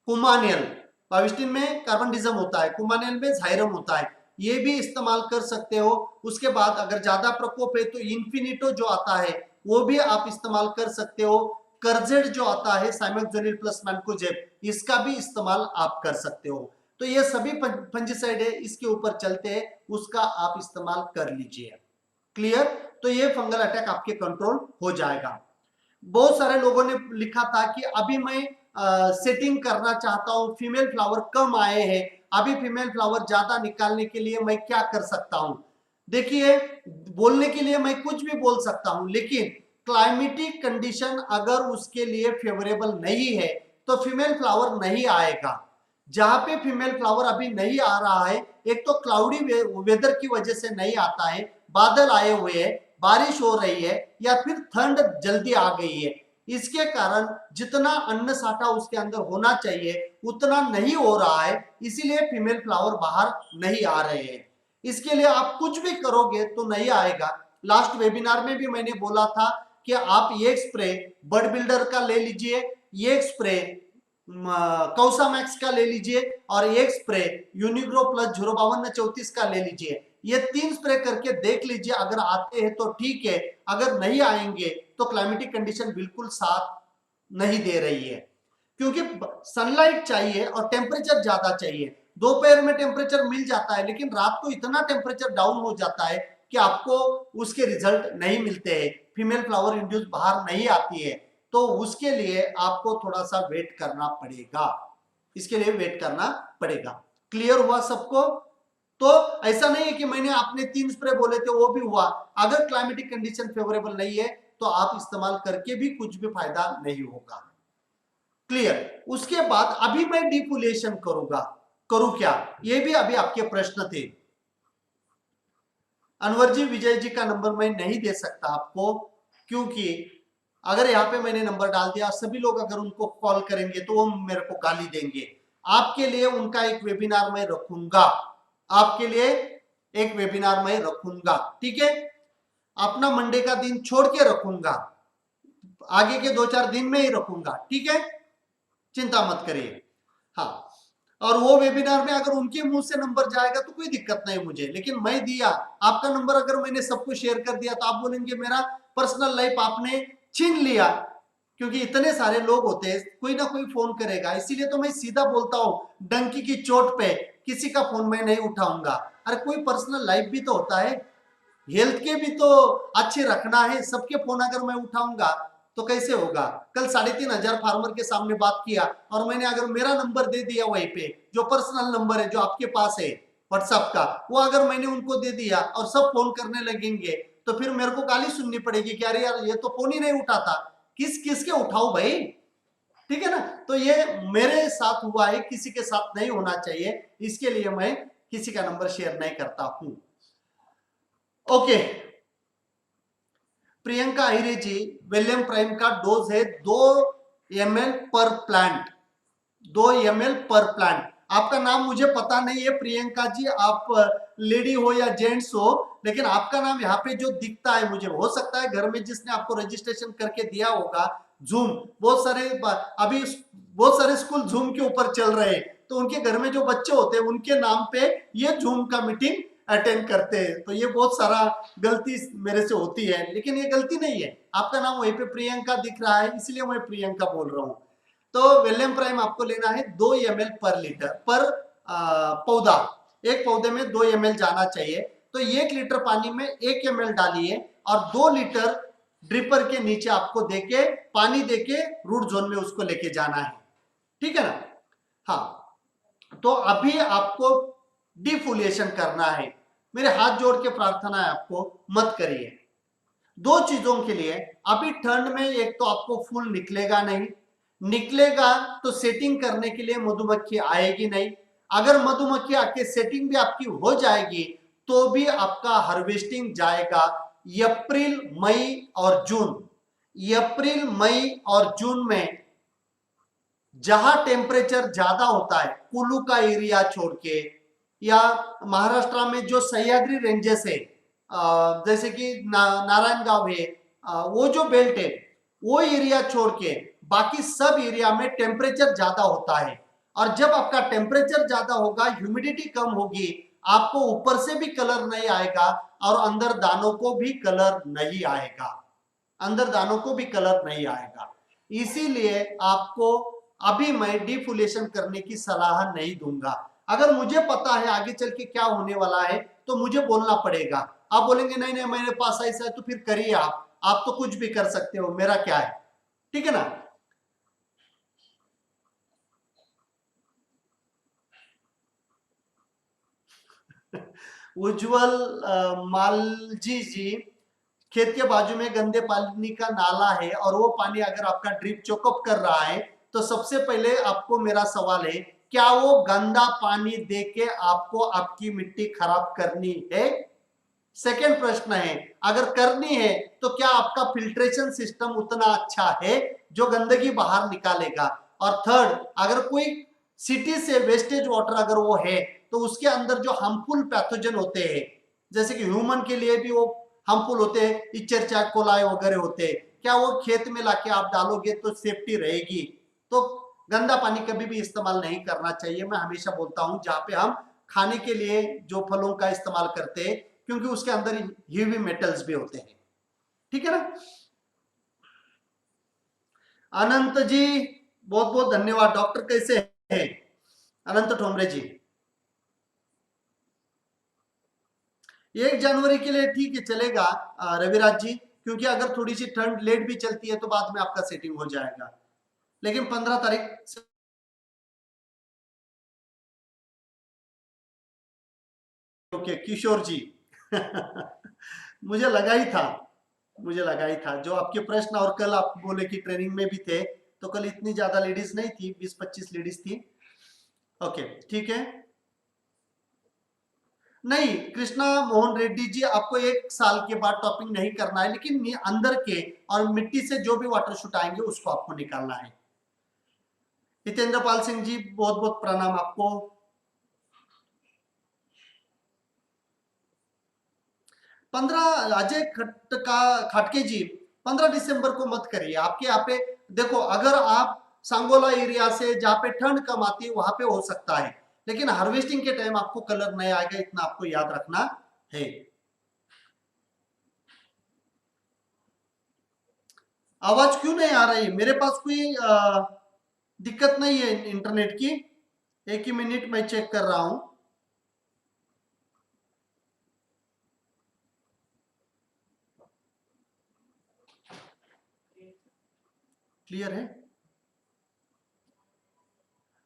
कुमानियल, बाविस्टिन में कार्बनडिज्म होता है, कुमानियल में झायरम होता है, ये भी इस्तेमाल कर सकते हो। उसके बाद अगर ज्यादा प्रकोप है तो इन्फिनिटो जो आता है वो भी आप इस्तेमाल कर सकते हो। करजेड जो आता है साइमोक्सिलिन प्लस मैनकोजेब, इसका भी इस्तेमाल आप कर सकते हो। तो ये सभी फंजीसाइड है, इसके ऊपर चलते हैं, उसका आप इस्तेमाल कर लीजिए। क्लियर? तो ये फंगल अटैक आपके कंट्रोल हो जाएगा। बहुत सारे लोगों ने लिखा था कि अभी मैं सेटिंग करना चाहता हूं, फीमेल फ्लावर कम आए हैं, अभी फीमेल फ्लावर ज्यादा निकालने के लिए मैं क्या कर सकता हूं? देखिए, बोलने के लिए मैं कुछ भी बोल सकता हूं, लेकिन क्लाइमेटिक कंडीशन अगर उसके लिए फेवरेबल नहीं है तो फीमेल फ्लावर नहीं आएगा। जहां पे फीमेल फ्लावर अभी नहीं आ रहा है, एक तो क्लाउडी वेदर की वजह से नहीं आता है, बादल आए हुए हैं, बारिश हो रही है, या फिर ठंड जल्दी आ गई है, इसके कारण जितना अन्न साठा उसके अंदर होना चाहिए उतना नहीं हो रहा है, इसीलिए फीमेल फ्लावर बाहर नहीं आ रहे हैं। इसके लिए आप कुछ भी करोगे तो नहीं आएगा। लास्ट वेबिनार में भी मैंने बोला था कि आप ये स्प्रे बर्ड बिल्डर का ले लीजिए, ये स्प्रे कौसा मैक्स का ले लीजिए, और एक स्प्रे यूनिग्रो प्लस 05234 का ले लीजिए। ये 3 स्प्रे करके देख लीजिए, अगर आते हैं तो ठीक है, अगर नहीं आएंगे तो क्लाइमेटिक कंडीशन बिल्कुल साथ नहीं दे रही है, क्योंकि सनलाइट चाहिए और टेम्परेचर ज्यादा चाहिए। दोपहर में टेम्परेचर मिल जाता है, लेकिन रात को इतना टेम्परेचर डाउन हो जाता है कि आपको उसके रिजल्ट नहीं मिलते हैं, फीमेल फ्लावर इंड्यूस बाहर नहीं आती है। तो उसके लिए आपको थोड़ा सा वेट करना पड़ेगा, इसके लिए वेट करना पड़ेगा। क्लियर हुआ सबको? तो ऐसा नहीं है कि मैंने आपने 3 स्प्रे बोले थे वो भी हुआ, अगर क्लाइमेटिक कंडीशन फेवरेबल नहीं है तो आप इस्तेमाल करके भी कुछ भी फायदा नहीं होगा। क्लियर? उसके बाद अभी मैं डिफोलिएशन करूंगा, करूं क्या? ये भी अभी आपके प्रश्न थे। अनवर जी, विजय जी का नंबर मैं नहीं दे सकता आपको, क्योंकि अगर यहाँ पे मैंने नंबर डाल दिया, सभी लोग अगर उनको कॉल करेंगे तो वो मेरे को गाली देंगे। आपके लिए उनका एक वेबिनार मैं रखूंगा, आपके लिए एक वेबिनार मैं रखूंगा, ठीक है? अपना मंडे का दिन छोड़ के रखूंगा, आगे के 2-4 दिन में ही रखूंगा, ठीक है? चिंता मत करिए। हाँ, और वो वेबिनार में अगर उनके मुंह से नंबर जाएगा तो कोई दिक्कत नहीं मुझे, लेकिन मैं दिया आपका नंबर, अगर मैंने सबको शेयर कर दिया तो आप बोलेंगे मेरा पर्सनल लाइफ आपने छीन लिया, क्योंकि इतने सारे लोग होते हैं, कोई ना कोई फोन करेगा। इसीलिए तो मैं सीधा बोलता हूँ, डंकी की चोट पे किसी का फोन मैं नहीं उठाऊंगा। अरे कोई पर्सनल लाइफ भी तो होता है, हेल्थ के भी तो अच्छे रखना है। सबके फोन अगर मैं उठाऊंगा तो कैसे होगा? कल 3,500 फार्मर के सामने बात किया, और मैंने अगर मेरा नंबर दे दिया वहीं पे, जो पर्सनल नंबर है जो आपके पास है व्हाट्सएप का, वो अगर मैंने उनको दे दिया और सब फोन करने लगेंगे तो फिर मेरे को गाली सुननी पड़ेगी कि अरे यार ये तो फोन ही नहीं उठाता, किस किसके उठाऊ भाई, ठीक है ना? तो ये मेरे साथ हुआ है, किसी के साथ नहीं होना चाहिए, इसके लिए मैं किसी का नंबर शेयर नहीं करता हूं। ओके, प्रियंका आहिरे जी, विलियम प्राइम का डोज है 2 ml पर प्लांट, 2 ml पर प्लांट। आपका नाम मुझे पता नहीं है प्रियंका जी, आप लेडी हो या जेंट्स हो, लेकिन आपका नाम यहाँ पे जो दिखता है, मुझे हो सकता है घर में जिसने आपको रजिस्ट्रेशन करके दिया होगा जूम, बहुत सारे अभी बहुत सारे स्कूल जूम के ऊपर चल रहे हैं, तो उनके घर में जो बच्चे होते हैं उनके नाम पे ये जूम का मीटिंग अटेंड करते हैं, तो ये बहुत सारा गलती मेरे से होती है, लेकिन ये गलती नहीं है, आपका नाम वहीं पे प्रियंका दिख रहा है इसलिए मैं प्रियंका बोल रहा हूँ। तो विलियम प्राइम आपको लेना है 2 ml पर लीटर पर पौधा, एक पौधे में 2 ml जाना चाहिए, तो 1 लीटर पानी में 1 ml डालिए और 2 लीटर ड्रिपर के नीचे आपको देके पानी देके रूट जोन में उसको लेके जाना है, ठीक है ना। हाँ, तो अभी आपको डिफोलिएशन करना है, मेरे हाथ जोड़ के प्रार्थना है आपको मत करिए। 2 चीजों के लिए, अभी ठंड में एक तो आपको फूल निकलेगा नहीं, निकलेगा तो सेटिंग करने के लिए मधुमक्खी आएगी नहीं, अगर मधुमक्खी आके सेटिंग भी आपकी हो जाएगी तो भी आपका हार्वेस्टिंग जाएगा अप्रैल मई और जून। अप्रैल मई और जून में जहां टेम्परेचर ज्यादा होता है, कुल्लू का एरिया छोड़ के या महाराष्ट्र में जो सह्याद्री रेंजेस है, जैसे कि नारायणगांव है, वो जो बेल्ट है वो एरिया छोड़ के बाकी सब एरिया में टेम्परेचर ज्यादा होता है, और जब आपका टेम्परेचर ज्यादा होगा, ह्यूमिडिटी कम होगी, आपको ऊपर से भी कलर नहीं आएगा और अंदर दानों को भी कलर नहीं आएगा, अंदर दानों को भी कलर नहीं आएगा। इसीलिए आपको अभी मैं डिफोलिएशन करने की सलाह नहीं दूंगा। अगर मुझे पता है आगे चल के क्या होने वाला है तो मुझे बोलना पड़ेगा, आप बोलेंगे नहीं नहीं मेरे पास ऐसा है तो फिर करिए, आप तो कुछ भी कर सकते हो, मेरा क्या है, ठीक है ना। उज्जवल मालजी जी, खेत के बाजू में गंदे पानी का नाला है और वो पानी अगर आपका ड्रिप चोकअप कर रहा है तो सबसे पहले आपको मेरा सवाल है, क्या वो गंदा पानी देके आपको आपकी मिट्टी खराब करनी है? सेकेंड प्रश्न है, अगर करनी है तो क्या आपका फिल्ट्रेशन सिस्टम उतना अच्छा है जो गंदगी बाहर निकालेगा? और थर्ड, अगर कोई सिटी से वेस्टेज वाटर अगर वो है तो उसके अंदर जो हार्मफुल पैथोजन होते हैं, जैसे कि ह्यूमन के लिए भी वो हार्मफुल होते हैं, इचरचा कोलाई वगैरह होते हैं, क्या वो खेत में लाके आप डालोगे तो सेफ्टी रहेगी? तो गंदा पानी कभी भी इस्तेमाल नहीं करना चाहिए, मैं हमेशा बोलता हूं, जहां पे हम खाने के लिए जो फलों का इस्तेमाल करते हैं, क्योंकि उसके अंदर हेवी मेटल्स भी होते हैं, ठीक है ना। अनंत जी बहुत बहुत धन्यवाद। डॉक्टर कैसे हैं अनंत ठोमरे जी? 1 जनवरी के लिए ठीक है, चलेगा रविराज जी, क्योंकि अगर थोड़ी सी ठंड लेट भी चलती है तो बाद में आपका सेटिंग हो जाएगा, लेकिन 15 तारीख से। ओके किशोर जी मुझे लगा ही था, मुझे लगा ही था, जो आपके प्रश्न, और कल आप बोले कि ट्रेनिंग में भी थे, तो कल इतनी ज्यादा लेडीज नहीं थी, 20-25 लेडीज थी। ओके ठीक है। नहीं, कृष्णा मोहन रेड्डी जी, आपको 1 साल के बाद टॉपिंग नहीं करना है, लेकिन अंदर के और मिट्टी से जो भी वाटर शूट आएंगे उसको आपको निकालना है। हितेंद्र पाल सिंह जी बहुत बहुत प्रणाम आपको। 15 अजय खटका खाटके जी, 15 दिसंबर को मत करिए, आपके यहाँ पे देखो, अगर आप सांगोला एरिया से जहाँ पे ठंड कम आती है वहां पे हो सकता है, लेकिन हार्वेस्टिंग के टाइम आपको कलर नहीं आएगा, इतना आपको याद रखना है। आवाज क्यों नहीं आ रही? मेरे पास कोई दिक्कत नहीं है इंटरनेट की, एक ही मिनट में चेक कर रहा हूं। क्लियर है?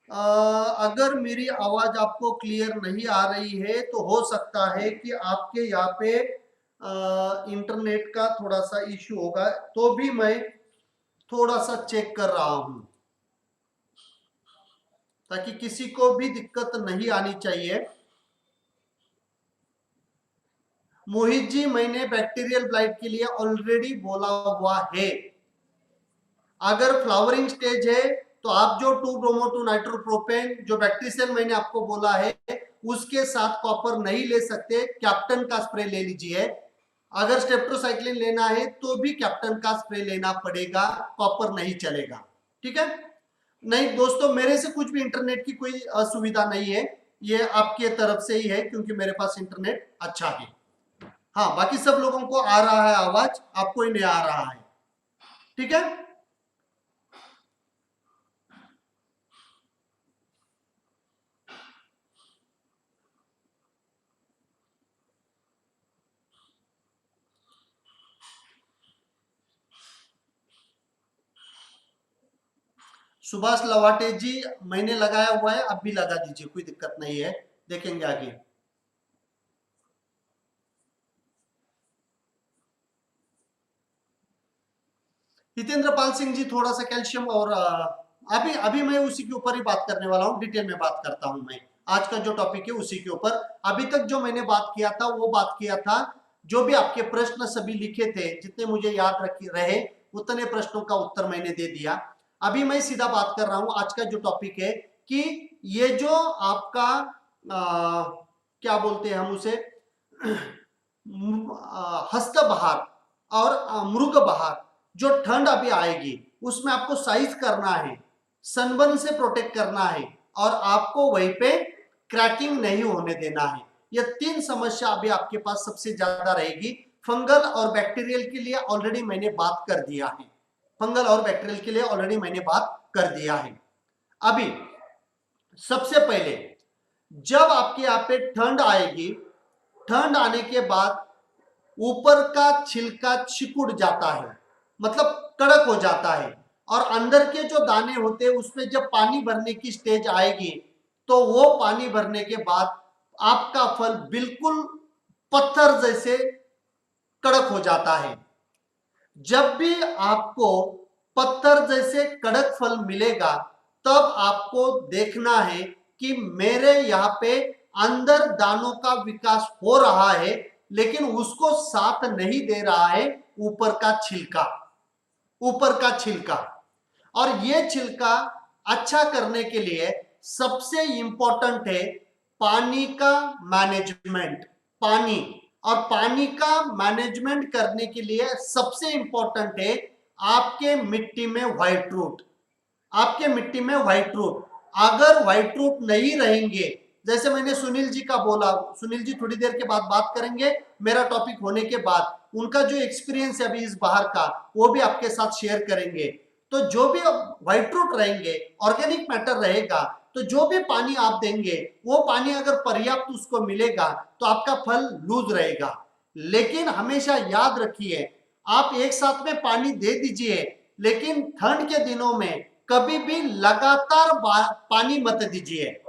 अगर मेरी आवाज आपको क्लियर नहीं आ रही है तो हो सकता है कि आपके यहाँ पे इंटरनेट का थोड़ा सा इश्यू होगा, तो भी मैं थोड़ा सा चेक कर रहा हूं ताकि किसी को भी दिक्कत नहीं आनी चाहिए। मोहित जी, मैंने बैक्टीरियल ब्लाइट के लिए ऑलरेडी बोला हुआ है। अगर फ्लावरिंग स्टेज है तो आप जो 2-ब्रोमो-2 नाइट्रोप्रोपेन जो बैक्टीरियल मैंने आपको बोला है उसके साथ कॉपर नहीं ले सकते, कैप्टन का स्प्रे ले लीजिए। अगर स्टेप्टोसाइक्लिन लेना है तो भी कैप्टन का स्प्रे लेना पड़ेगा, कॉपर नहीं चलेगा। ठीक है। नहीं दोस्तों, मेरे से कुछ भी इंटरनेट की कोई असुविधा नहीं है, ये आपके तरफ से ही है क्योंकि मेरे पास इंटरनेट अच्छा है। हाँ, बाकी सब लोगों को आ रहा है आवाज, आपको ही नहीं आ रहा है। ठीक है। सुभाष लवाटे जी, मैंने लगाया हुआ है, अब भी लगा दीजिए, कोई दिक्कत नहीं है, देखेंगे आगे। हितेंद्र पाल सिंह जी, थोड़ा सा कैल्शियम और अभी अभी मैं उसी के ऊपर ही बात करने वाला हूँ, डिटेल में बात करता हूं मैं। आज का जो टॉपिक है उसी के ऊपर, अभी तक जो मैंने बात किया था वो बात किया था, जो भी आपके प्रश्न सभी लिखे थे, जितने मुझे याद रहे उतने प्रश्नों का उत्तर मैंने दे दिया। अभी मैं सीधा बात कर रहा हूं, आज का जो टॉपिक है कि ये जो आपका क्या बोलते हैं हम उसे हस्त बहार और मृग बहार, जो ठंड अभी आएगी उसमें आपको साइज करना है, सनबर्न से प्रोटेक्ट करना है और आपको वहीं पे क्रैकिंग नहीं होने देना है। ये तीन समस्या अभी आपके पास सबसे ज्यादा रहेगी। फंगल और बैक्टीरियल के लिए ऑलरेडी मैंने बात कर दिया है, फंगल और बैक्टीरियल के लिए ऑलरेडी मैंने बात कर दिया है। अभी सबसे पहले जब आपके यहाँ पे ठंड आएगी, ठंड आने के बाद ऊपर का छिलका सिकुड़ जाता है, मतलब कड़क हो जाता है, और अंदर के जो दाने होते हैं उसमें जब पानी भरने की स्टेज आएगी तो वो पानी भरने के बाद आपका फल बिल्कुल पत्थर जैसे कड़क हो जाता है। जब भी आपको पत्थर जैसे कड़क फल मिलेगा तब आपको देखना है कि मेरे यहाँ पे अंदर दानों का विकास हो रहा है, लेकिन उसको साथ नहीं दे रहा है ऊपर का छिलका, ऊपर का छिलका। और ये छिलका अच्छा करने के लिए सबसे इंपॉर्टेंट है पानी का मैनेजमेंट। पानी और पानी का मैनेजमेंट करने के लिए सबसे इंपॉर्टेंट है आपके मिट्टी में व्हाइट रूट। आपके मिट्टी में व्हाइट रूट, अगर व्हाइट रूट नहीं रहेंगे, जैसे मैंने सुनील जी का बोला, सुनील जी थोड़ी देर के बाद बात करेंगे मेरा टॉपिक होने के बाद, उनका जो एक्सपीरियंस है अभी इस बाहर का वो भी आपके साथ शेयर करेंगे। तो जो भी व्हाइट रूट रहेंगे, ऑर्गेनिक मैटर रहेगा, तो जो भी पानी आप देंगे वो पानी अगर पर्याप्त उसको मिलेगा तो आपका फल लूज रहेगा। लेकिन हमेशा याद रखिए, आप एक साथ में पानी दे दीजिए, लेकिन ठंड के दिनों में कभी भी लगातार पानी मत दीजिए,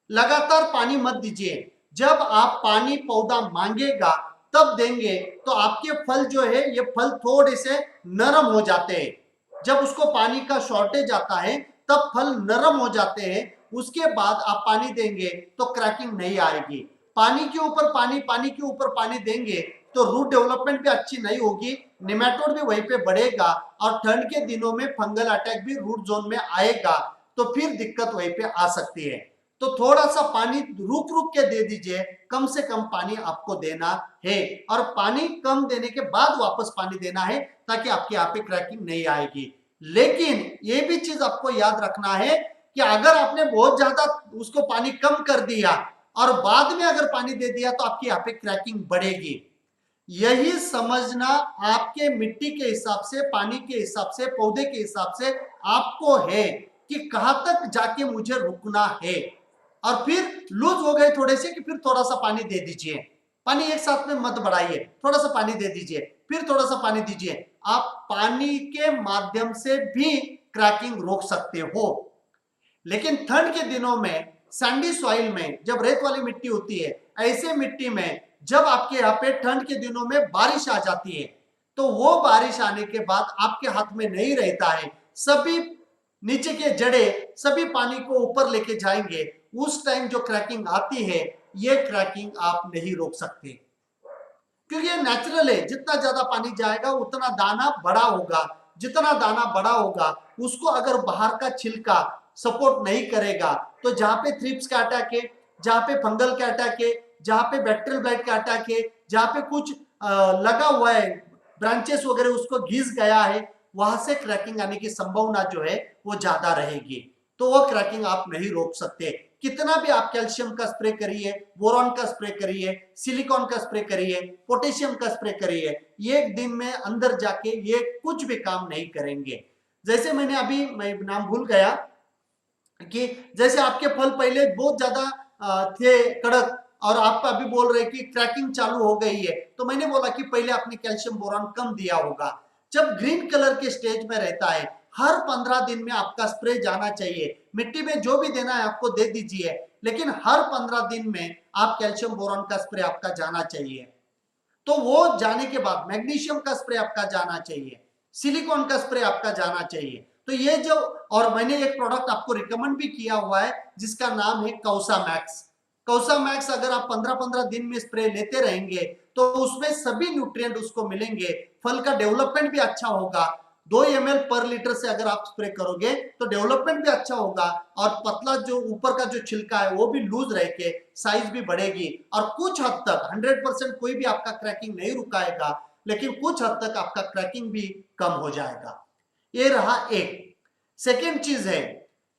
लगातार पानी मत दीजिए। जब आप पानी पौधा मांगेगा तब देंगे तो आपके फल जो है ये फल थोड़े से नरम हो जाते हैं। जब उसको पानी का शॉर्टेज आता है तब फल नरम हो जाते हैं, उसके बाद आप पानी देंगे तो क्रैकिंग नहीं आएगी। पानी के ऊपर पानी, पानी के ऊपर पानी देंगे तो रूट डेवलपमेंट भी अच्छी नहीं होगी, निमेटोड भी वहीं पे बढ़ेगा और ठंड के दिनों में फंगल अटैक भी रूट जोन में आएगा, तो फिर दिक्कत वहीं पे आ सकती है। तो थोड़ा सा पानी रुक रुक के दे दीजिए, कम से कम पानी आपको देना है, और पानी कम देने के बाद वापस पानी देना है ताकि आपके यहाँ पे क्रैकिंग नहीं आएगी। लेकिन ये भी चीज आपको याद रखना है कि अगर आपने बहुत ज्यादा उसको पानी कम कर दिया और बाद में अगर पानी दे दिया तो आपके यहाँ पे क्रैकिंग बढ़ेगी। यही समझना आपके मिट्टी के हिसाब से, पानी के हिसाब से, पौधे के हिसाब से आपको है कि कहां तक जाके मुझे रुकना है। और फिर लूज हो गए थोड़े से कि फिर थोड़ा सा पानी दे दीजिए, पानी एक साथ में मत बढ़ाइए, थोड़ा सा पानी दे दीजिए, फिर थोड़ा सा पानी दीजिए। आप पानी के माध्यम से भी क्रैकिंग रोक सकते हो। लेकिन ठंड के दिनों में सैंडी सॉइल में, जब रेत वाली मिट्टी होती है, ऐसे मिट्टी में जब आपके यहाँ पे ठंड के दिनों में बारिश आ जाती है तो वो बारिश आने के बाद आपके हाथ में नहीं रहता है, सभी नीचे के जड़े सभी पानी को ऊपर लेके जाएंगे, उस टाइम जो क्रैकिंग आती है ये क्रैकिंग आप नहीं रोक सकते। क्योंकि ये नेचुरल है, जितना ज्यादा पानी जाएगा उतना दाना बड़ा होगा, जितना दाना बड़ा होगा उसको अगर बाहर का छिलका सपोर्ट नहीं करेगा तो जहां पे थ्रिप्स का अटैक है, जहां पे फंगल का अटैक है, जहां पे बैक्टीरियल ब्लाइट का अटैक है, जहां पे कुछ लगा हुआ है ब्रांचेस वगैरह उसको घिस गया है, वहां से क्रैकिंग आने की संभावना जो है वो ज्यादा रहेगी। तो वो क्रैकिंग आप नहीं रोक सकते, कितना भी आप कैल्शियम का स्प्रे करिए, बोरॉन का स्प्रे करिए, सिलिकॉन का स्प्रे करिए, पोटेशियम का स्प्रे करिए, एक दिन में अंदर जाके ये कुछ भी काम नहीं करेंगे। जैसे मैंने अभी मैं नाम भूल गया कि जैसे आपके फल पहले बहुत ज्यादा थे कड़क और आप अभी बोल रहे कि क्रैकिंग चालू हो गई है, तो मैंने बोला कि पहले आपने कैल्शियम बोरॉन कम दिया होगा। जब ग्रीन कलर के स्टेज में रहता है, हर 15 दिन में आपका स्प्रे जाना चाहिए, मिट्टी में जो भी देना है आपको दे दीजिए, लेकिन हर 15 दिन में आप कैल्शियम बोरॉन का स्प्रे आपका जाना चाहिए। तो वो जाने के बाद मैग्नीशियम का स्प्रे आपका जाना चाहिए, सिलिकॉन का स्प्रे आपका जाना चाहिए। तो ये जो, और मैंने एक प्रोडक्ट आपको रिकमेंड भी किया हुआ है जिसका नाम है कौसा मैक्स। कौसा मैक्स अगर आप 15-15 दिन में स्प्रे लेते रहेंगे तो उसमें सभी न्यूट्रिएंट उसको मिलेंगे, फल का डेवलपमेंट भी अच्छा होगा। 2 ml पर लीटर से अगर आप स्प्रे करोगे तो डेवलपमेंट भी अच्छा होगा और पतला जो ऊपर का जो छिलका है वो भी लूज रह के साइज भी बढ़ेगी और कुछ हद तक 100% कोई भी आपका क्रैकिंग नहीं रुकाएगा, लेकिन कुछ हद तक आपका क्रैकिंग भी कम हो जाएगा। ये रहा एक। सेकेंड चीज है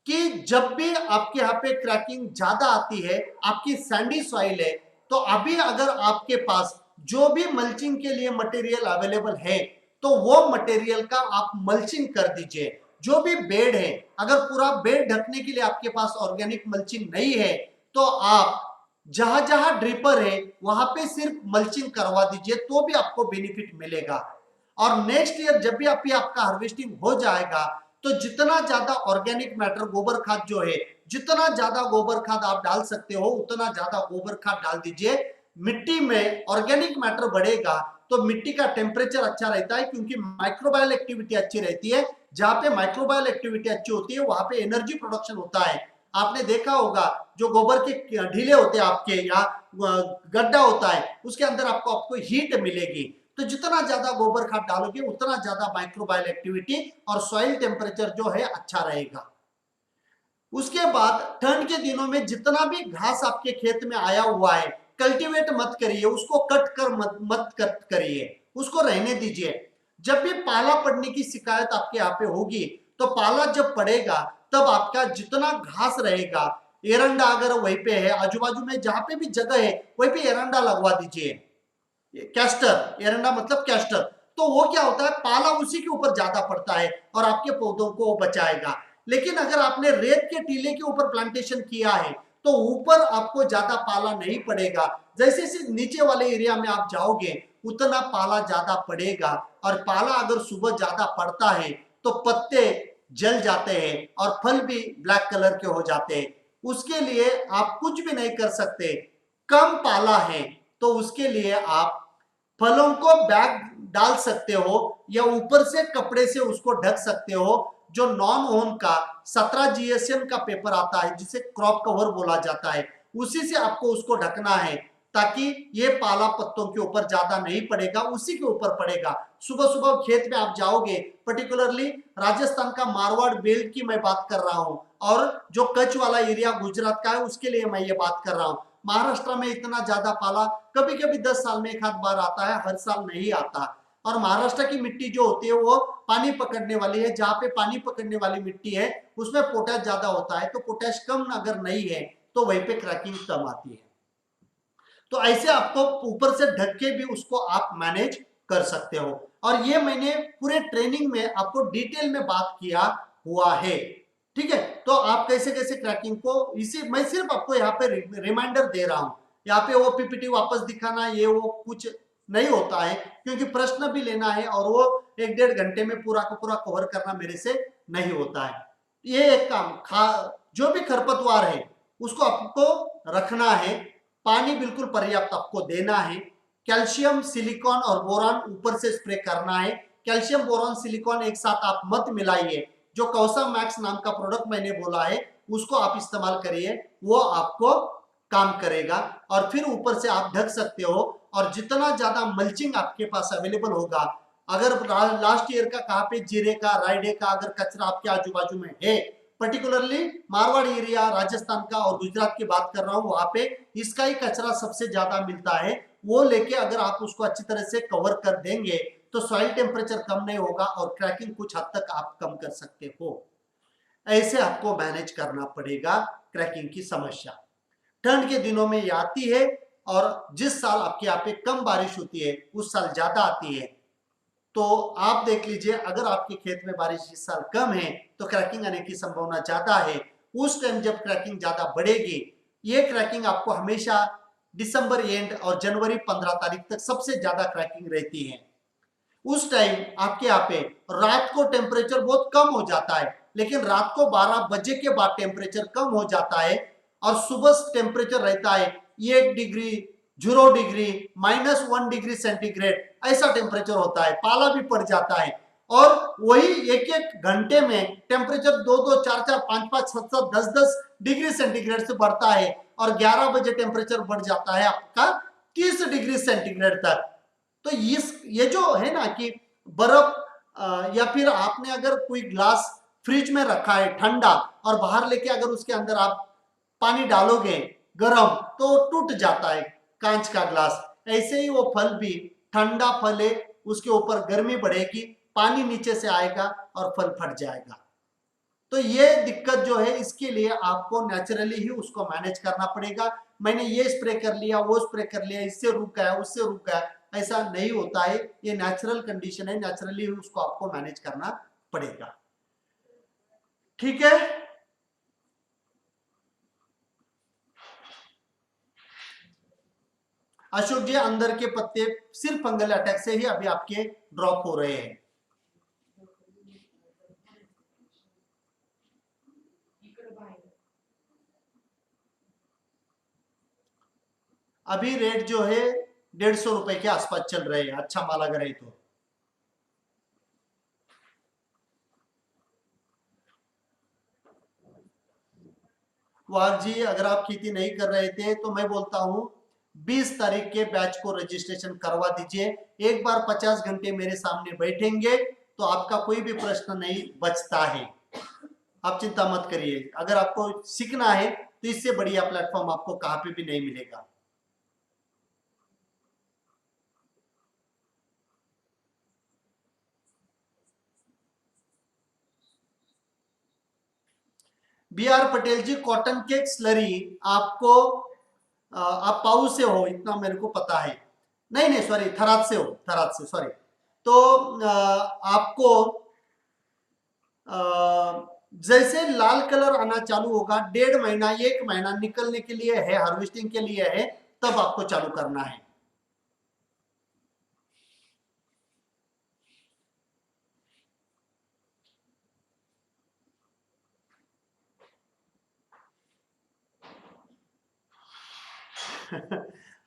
कि जब भी आपके यहाँ पे क्रैकिंग ज्यादा आती है, आपकी सैंडी सॉइल है, तो अभी अगर आपके पास जो भी मल्चिंग के लिए मटेरियल अवेलेबल है तो वो मटेरियल का आप मल्चिंग कर दीजिए। जो भी बेड है, अगर पूरा बेड ढकने के लिए आपके पास ऑर्गेनिक मल्चिंग नहीं है तो आप जहां जहां ड्रिपर है वहां पे सिर्फ मल्चिंग करवा दीजिए, तो भी आपको बेनिफिट मिलेगा। और नेक्स्ट ईयर जब भी आपका हार्वेस्टिंग हो जाएगा तो जितना ज्यादा ऑर्गेनिक मैटर गोबर खाद जो है, जितना ज्यादा गोबर खाद आप डाल सकते हो उतना ज्यादा गोबर खाद डाल दीजिए। मिट्टी में ऑर्गेनिक मैटर बढ़ेगा तो मिट्टी का टेम्परेचर अच्छा रहता है, क्योंकि माइक्रोबायल एक्टिविटी अच्छी रहती है। जहां पे माइक्रोबायल एक्टिविटी अच्छी होती है वहां पे एनर्जी प्रोडक्शन होता है। आपने देखा होगा जो गोबर के ढीले होते हैं आपके या गड्ढा होता है उसके अंदर आपको हीट मिलेगी। तो जितना ज्यादा गोबर खाद डालोगे उतना ज्यादा माइक्रोबायल एक्टिविटी और सॉइल टेम्परेचर जो है अच्छा रहेगा। उसके बाद ठंड के दिनों में जितना भी घास आपके खेत में आया हुआ है कल्टीवेट मत करिए, उसको कट कर मत कट करिए, उसको रहने दीजिए। जब भी पाला पड़ने की शिकायत आपके यहाँ पे होगी तो पाला जब पड़ेगा तब आपका जितना घास रहेगा, एरंडा अगर वहीं पे है आजू बाजू में जहां पे भी जगह है वहीं पे एरंडा लगवा दीजिए। कैस्टर, एरंडा मतलब कैस्टर, तो वो क्या होता है पाला उसी के ऊपर ज्यादा पड़ता है और आपके पौधों को बचाएगा। लेकिन अगर आपने रेत के टीले के ऊपर प्लांटेशन किया है तो ऊपर आपको ज्यादा पाला नहीं पड़ेगा, जैसे जैसे नीचे वाले एरिया में आप जाओगे उतना पाला ज्यादा पड़ेगा। और पाला अगर सुबह ज्यादा पड़ता है तो पत्ते जल जाते हैं और फल भी ब्लैक कलर के हो जाते हैं। उसके लिए आप कुछ भी नहीं कर सकते। कम पाला है तो उसके लिए आप फलों को बैग डाल सकते हो या ऊपर से कपड़े से उसको ढक सकते हो। जो नॉन ओन का 17 जीएसएम का पेपर आता है जिसे क्रॉप कवर बोला जाता है, उसी से आपको उसको ढकना है ताकि ये पाला पत्तों के ऊपर ज्यादा नहीं पड़ेगा, उसी के ऊपर पड़ेगा। सुबह सुबह खेत में आप जाओगे, पर्टिकुलरली राजस्थान का मारवाड़ बेल्ट की मैं बात कर रहा हूं और जो कच्छ वाला एरिया गुजरात का है उसके लिए मैं ये बात कर रहा हूं। महाराष्ट्र में इतना ज्यादा पाला कभी कभी 10 साल में एक आध बार आता है, हर साल नहीं आता। और महाराष्ट्र की मिट्टी जो होती है वो पानी पकड़ने वाली है, जहां पे पानी पकड़ने वाली मिट्टी है उसमें पोटैश ज्यादा होता है, तो पोटैश कम अगर नहीं है तो वहीं पे क्रैकिंग कम आती है। तो ऐसे आपको ऊपर से ढक के भी उसको आप मैनेज कर सकते हो। और ये मैंने पूरे ट्रेनिंग में आपको डिटेल में बात किया हुआ है, ठीक है। तो आप कैसे कैसे क्रैकिंग को, इसी मैं सिर्फ आपको यहाँ पे रिमाइंडर दे रहा हूं। यहाँ पे वो पीपीटी वापस दिखाना ये वो कुछ नहीं होता है, क्योंकि प्रश्न भी लेना है और वो 1-1.5 घंटे में पूरा का पूरा कवर करना मेरे से नहीं होता है। ये एक काम, जो भी खरपतवार है उसको आपको रखना है, पानी बिल्कुल पर्याप्त आपको देना है, कैल्शियम सिलिकॉन और बोरान ऊपर से स्प्रे करना है। कैल्शियम बोरान सिलिकॉन एक साथ आप मत मिलाइए। जो कौसा मैक्स नाम का प्रोडक्ट मैंने बोला है उसको आप इस्तेमाल करिए, वो आपको काम करेगा। और फिर ऊपर से आप ढक सकते हो और जितना ज्यादा मल्चिंग आपके पास अवेलेबल होगा, अगर लास्ट ईयर का कहाँ पे जीरे का, रायडे का अगर कचरा आपके आजू बाजू में है, पर्टिकुलरली मारवाड़ एरिया, राजस्थान का और गुजरात की बात कर रहा हूँ, वहां पे इसका ही कचरा सबसे ज्यादा मिलता है। वो लेके अगर आप उसको अच्छी तरह से कवर कर देंगे तो सॉइल टेम्परेचर कम नहीं होगा और क्रैकिंग कुछ हद तक आप कम कर सकते हो। ऐसे आपको मैनेज करना पड़ेगा क्रैकिंग की समस्या। ठंड के दिनों में ये आती है और जिस साल आपके यहाँ पे कम बारिश होती है उस साल ज्यादा आती है। तो आप देख लीजिए, अगर आपके खेत में बारिश इस साल कम है तो क्रैकिंग आने की संभावना ज्यादा है। उस टाइम जब क्रैकिंग ज्यादा बढ़ेगी, ये क्रैकिंग आपको हमेशा दिसंबर एंड और जनवरी 15 तारीख तक सबसे ज्यादा क्रैकिंग रहती है। उस टाइम आपके यहाँ पे रात को टेम्परेचर बहुत कम हो जाता है, लेकिन रात को 12 बजे के बाद टेम्परेचर कम हो जाता है और सुबह टेम्परेचर रहता है 1 डिग्री, 0 डिग्री, -1 डिग्री सेंटीग्रेड, ऐसा टेम्परेचर होता है, पाला भी पड़ जाता है। और वही एक एक घंटे में टेम्परेचर 2-2, 4-4, 5-5, 7-7, 10-10 डिग्री सेंटीग्रेड से बढ़ता है और 11 बजे टेम्परेचर बढ़ जाता है आपका 30 डिग्री सेंटीग्रेड तक। तो ये जो है ना कि बर्फ या फिर आपने अगर कोई ग्लास फ्रिज में रखा है ठंडा और बाहर लेके अगर उसके अंदर आप पानी डालोगे गर्म तो टूट जाता है कांच का ग्लास। ऐसे ही वो फल भी ठंडा फल है, उसके ऊपर गर्मी बढ़ेगी, पानी नीचे से आएगा और फल फट जाएगा। तो ये दिक्कत जो है, इसके लिए आपको नेचुरली ही उसको मैनेज करना पड़ेगा। मैंने ये स्प्रे कर लिया, वो स्प्रे कर लिया, इससे रुक गया, उससे रुक गया, ऐसा नहीं होता है। ये नेचुरल कंडीशन है, नेचुरली ही उसको आपको मैनेज करना पड़ेगा। ठीक है। अशोक जी, अंदर के पत्ते सिर्फ फंगल अटैक से ही अभी आपके ड्रॉप हो रहे हैं। अभी रेट जो है 150 रुपए के आसपास चल रहे हैं, अच्छा माल अगर है तो। वाह जी, अगर आप खेती नहीं कर रहे थे तो मैं बोलता हूं 20 तारीख के बैच को रजिस्ट्रेशन करवा दीजिए। एक बार 50 घंटे मेरे सामने बैठेंगे तो आपका कोई भी प्रश्न नहीं बचता है। आप चिंता मत करिए, अगर आपको सीखना है तो इससे बढ़िया प्लेटफॉर्म आपको कहां पे भी नहीं मिलेगा। B R Patel ji, cotton cake slurry आपको आप पाऊ से हो इतना मेरे को पता है। नहीं नहीं सॉरी, थराद से हो, थराद से, सॉरी। तो आपको जैसे लाल कलर आना चालू होगा, 1.5 महीना 1 महीना निकलने के लिए है, हार्वेस्टिंग के लिए है, तब आपको चालू करना है।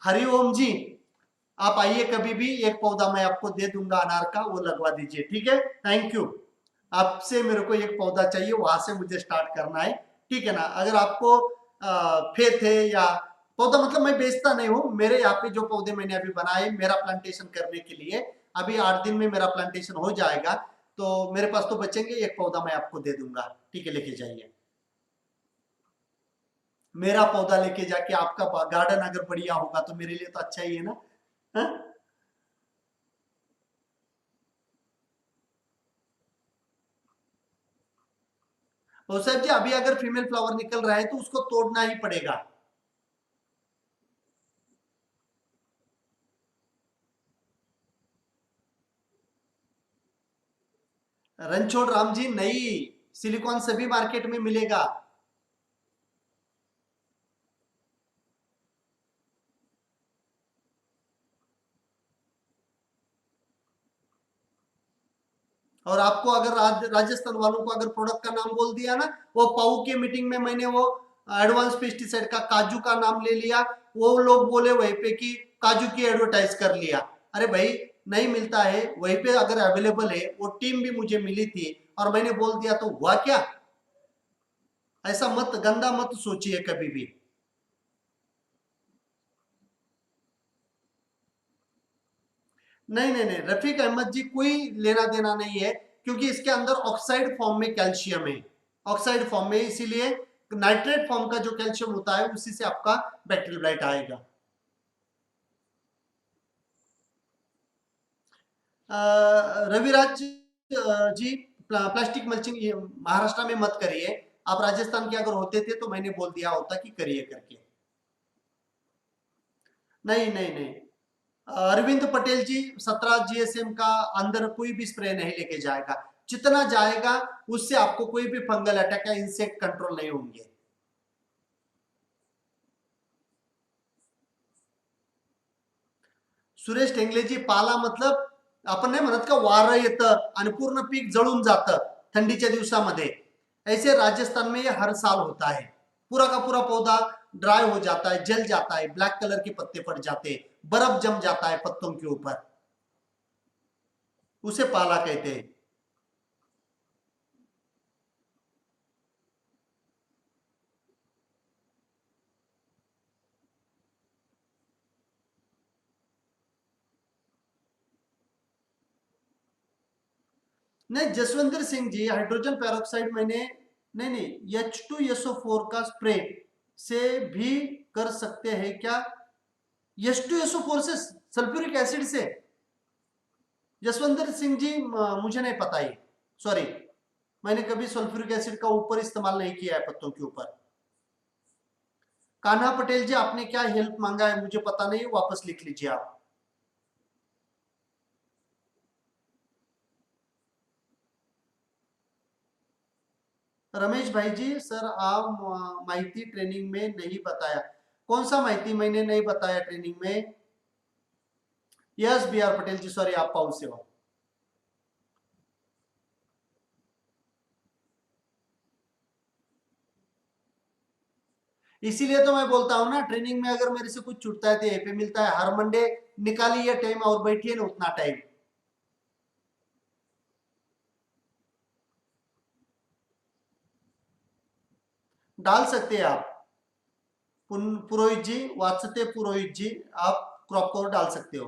हरिओम जी, आप आइए कभी भी, एक पौधा मैं आपको दे दूंगा अनार का, वो लगवा दीजिए। ठीक है, थैंक यू। आपसे मेरे को एक पौधा चाहिए, वहां से मुझे स्टार्ट करना है। ठीक है ना। अगर आपको फेथ है या पौधा, मतलब मैं बेचता नहीं हूँ, मेरे यहाँ पे जो पौधे मैंने अभी बनाए मेरा प्लांटेशन करने के लिए, अभी 8 दिन में मेरा प्लांटेशन हो जाएगा, तो मेरे पास तो बचेंगे, एक पौधा मैं आपको दे दूंगा। ठीक है, लेके जाइए। मेरा पौधा लेके जाके आपका गार्डन अगर बढ़िया होगा तो मेरे लिए तो अच्छा ही है ना। हा? तो साहब जी, अभी अगर फीमेल फ्लावर निकल रहा है तो उसको तोड़ना ही पड़ेगा। रणछोड़ राम जी, नहीं, सिलिकॉन सभी मार्केट में मिलेगा। और आपको अगर राजस्थान वालों को अगर प्रोडक्ट का नाम बोल दिया ना, वो पाऊ के मीटिंग में मैंने वो एडवांस पेस्टिसाइड का काजू का नाम ले लिया, वो लोग बोले वहीं पे कि काजू की एडवर्टाइज कर लिया। अरे भाई, नहीं मिलता है वहीं पे, अगर अवेलेबल है, वो टीम भी मुझे मिली थी और मैंने बोल दिया तो हुआ क्या। ऐसा मत, गंदा मत सोचिए कभी भी। नहीं नहीं नहीं, रफीक अहमद जी कोई लेना देना नहीं है, क्योंकि इसके अंदर ऑक्साइड फॉर्म में कैल्शियम है, ऑक्साइड फॉर्म में, इसीलिए नाइट्रेट फॉर्म का जो कैल्शियम होता है उसी से आपका बैक्टीरियल ब्लाइट आएगा। रविराज जी, प्लास्टिक मल्चिंग महाराष्ट्र में मत करिए, आप राजस्थान के अगर होते थे तो मैंने बोल दिया होता कि करिए करके। नहीं नहीं नहीं, अरविंद पटेल जी 17 जीएसएम का अंदर कोई भी स्प्रे नहीं लेके जाएगा, जितना जाएगा उससे आपको कोई भी फंगल अटैक या इंसेक्ट कंट्रोल नहीं होंगे। सुरेश टेंगले जी, पाला मतलब आपण नाही म्हणत का वारं येतं आणि पूर्ण पीक जळून जातं थंडीच्या दिवसामध्ये, ऐसे राजस्थान में ये हर साल होता है, पूरा का पूरा पौधा ड्राई हो जाता है, जल जाता है, ब्लैक कलर के पत्ते पड़ जाते हैं, बर्फ जम जाता है पत्तों के ऊपर, उसे पाला कहते हैं। नहीं जसवंतर सिंह जी, हाइड्रोजन पेरोक्साइड मैंने, नहीं नहीं, H2SO4 का स्प्रे से भी कर सकते हैं क्या? H2SO4 से, सल्फ्यूरिक एसिड से? जसवंतर सिंह जी मुझे नहीं पता, ये सॉरी, मैंने कभी सल्फ्यूरिक एसिड का ऊपर इस्तेमाल नहीं किया है पत्तों के ऊपर। कान्हा पटेल जी, आपने क्या हेल्प मांगा है मुझे पता नहीं, वापस लिख लीजिए आप। रमेश भाई जी, सर आप माहिती ट्रेनिंग में नहीं बताया, कौन सा माहिती मैंने नहीं बताया ट्रेनिंग में? Yes B R Patel ji, sorry, आप पाउस से हो। इसीलिए तो मैं बोलता हूँ ना, ट्रेनिंग में अगर मेरे से कुछ छूटता है तो ये पे मिलता है, हर मंडे निकालिए टाइम और बैठिए ना उतना टाइम। डाल सकते हैं आप, पुरोहित जी, वात्सत्य पुरोहित जी, आप क्रॉप कवर डाल सकते हो।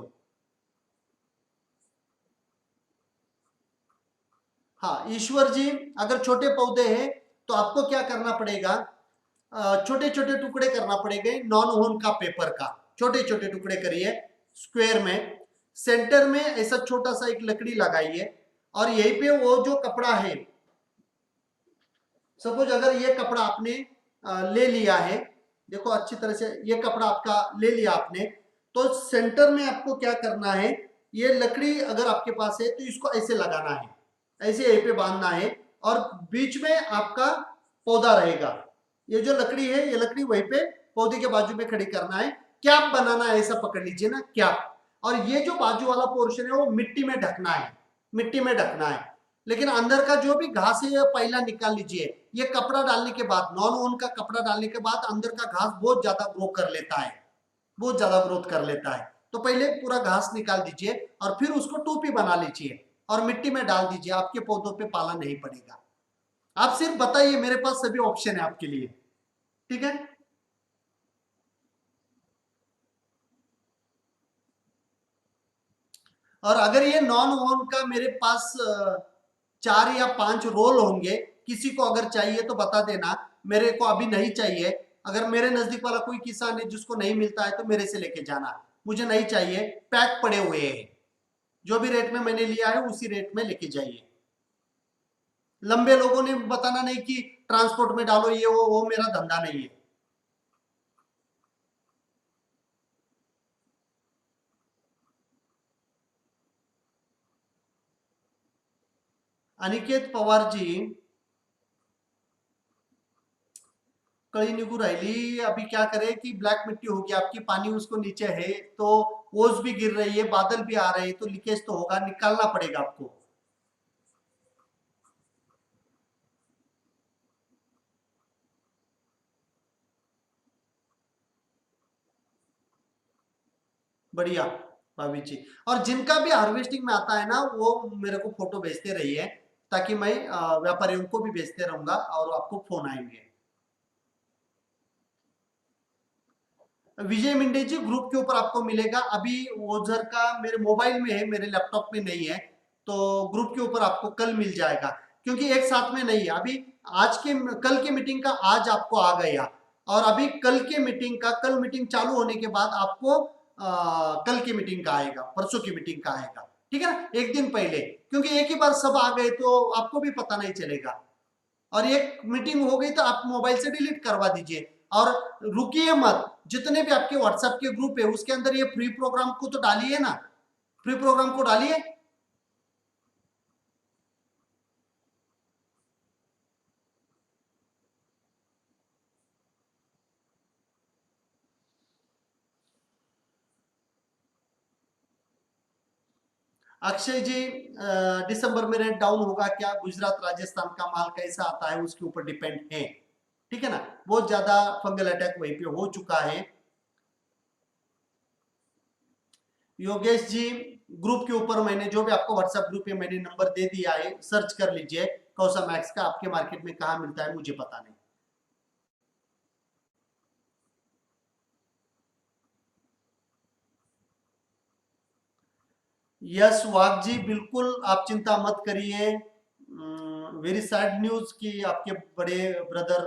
हाँ ईश्वर जी, अगर छोटे पौधे हैं तो आपको क्या करना पड़ेगा, छोटे छोटे टुकड़े करना पड़ेगा नॉन होन का पेपर का, छोटे छोटे टुकड़े करिए स्क्वायर में, सेंटर में ऐसा छोटा सा एक लकड़ी लगाइए, और यहीं पे वो जो कपड़ा है, सपोज अगर ये कपड़ा आपने ले लिया है, देखो अच्छी तरह से ये कपड़ा आपका ले लिया आपने, तो सेंटर में आपको क्या करना है, ये लकड़ी अगर आपके पास है तो इसको ऐसे लगाना है, ऐसे यहीं पे बांधना है, और बीच में आपका पौधा रहेगा, ये जो लकड़ी है ये लकड़ी वहीं पे पौधे के बाजू में खड़ी करना है, कैप बनाना है, ऐसा पकड़ लीजिए ना कैप, और ये जो बाजू वाला पोर्शन है वो मिट्टी में ढकना है, मिट्टी में ढकना है, लेकिन अंदर का जो भी घास है ये पहला निकाल लीजिए, ये कपड़ा डालने के बाद, नॉन ओन का कपड़ा डालने के बाद अंदर का घास बहुत ज्यादा ग्रो कर लेता है, बहुत ज्यादा ग्रोथ कर लेता है, तो पहले पूरा घास निकाल दीजिए और फिर उसको टोपी बना लीजिए और मिट्टी में डाल दीजिए, आपके पौधों पे पाला नहीं पड़ेगा। आप सिर्फ बताइए, मेरे पास सभी ऑप्शन है आपके लिए, ठीक है। और अगर ये नॉन ओन का मेरे पास 4 या 5 रोल होंगे, किसी को अगर चाहिए तो बता देना, मेरे को अभी नहीं चाहिए, अगर मेरे नजदीक वाला कोई किसान है जिसको नहीं मिलता है तो मेरे से लेके जाना, मुझे नहीं चाहिए, पैक पड़े हुए हैं, जो भी रेट में मैंने लिया है उसी रेट में लेके जाइए। लंबे लोगों ने बताना नहीं कि ट्रांसपोर्ट में डालो, ये वो मेरा धंधा नहीं है। अनिकेत पवार जी, कड़ी निगू राहिली, अभी क्या करें कि ब्लैक मिट्टी होगी आपकी, पानी उसको नीचे है तो ओस भी गिर रही है, बादल भी आ रहे हैं, तो लीकेज तो होगा, निकालना पड़ेगा आपको। बढ़िया भाभी जी, और जिनका भी हार्वेस्टिंग में आता है ना वो मेरे को फोटो भेजते रहिए, ताकि मैं व्यापारियों को भी भेजते रहूंगा और आपको फोन आएंगे। विजय मिंडे जी ग्रुप के ऊपर आपको मिलेगा। अभी ओझर का मेरे मोबाइल में है, मेरे लैपटॉप में नहीं है, तो ग्रुप के ऊपर आपको कल मिल जाएगा, क्योंकि एक साथ में नहीं है। अभी आज के कल के मीटिंग का आज आपको आ गया, और अभी कल के मीटिंग का, कल मीटिंग चालू होने के बाद आपको कल की मीटिंग का आएगा, परसों की मीटिंग का आएगा, ठीक है ना, एक दिन पहले, क्योंकि एक ही बार सब आ गए तो आपको भी पता नहीं चलेगा। और एक मीटिंग हो गई तो आप मोबाइल से डिलीट करवा दीजिए, और रुकिए मत। जितने भी आपके व्हाट्सएप के ग्रुप है उसके अंदर ये फ्री प्रोग्राम को तो डालिए ना, फ्री प्रोग्राम को डालिए। अक्षय जी, दिसंबर में रेट डाउन होगा क्या? गुजरात राजस्थान का माल कैसा आता है उसके ऊपर डिपेंड है, ठीक है ना। बहुत ज्यादा फंगल अटैक वहीं पे हो चुका है। योगेश जी, ग्रुप के ऊपर मैंने जो भी आपको व्हाट्सएप ग्रुप पे मैंने नंबर दे दिया है, सर्च कर लीजिए कौसा मैक्स का, आपके मार्केट में कहाँ मिलता है मुझे पता नहीं। यस वाघ जी, बिल्कुल आप चिंता मत करिए। वेरी सैड न्यूज कि आपके बड़े ब्रदर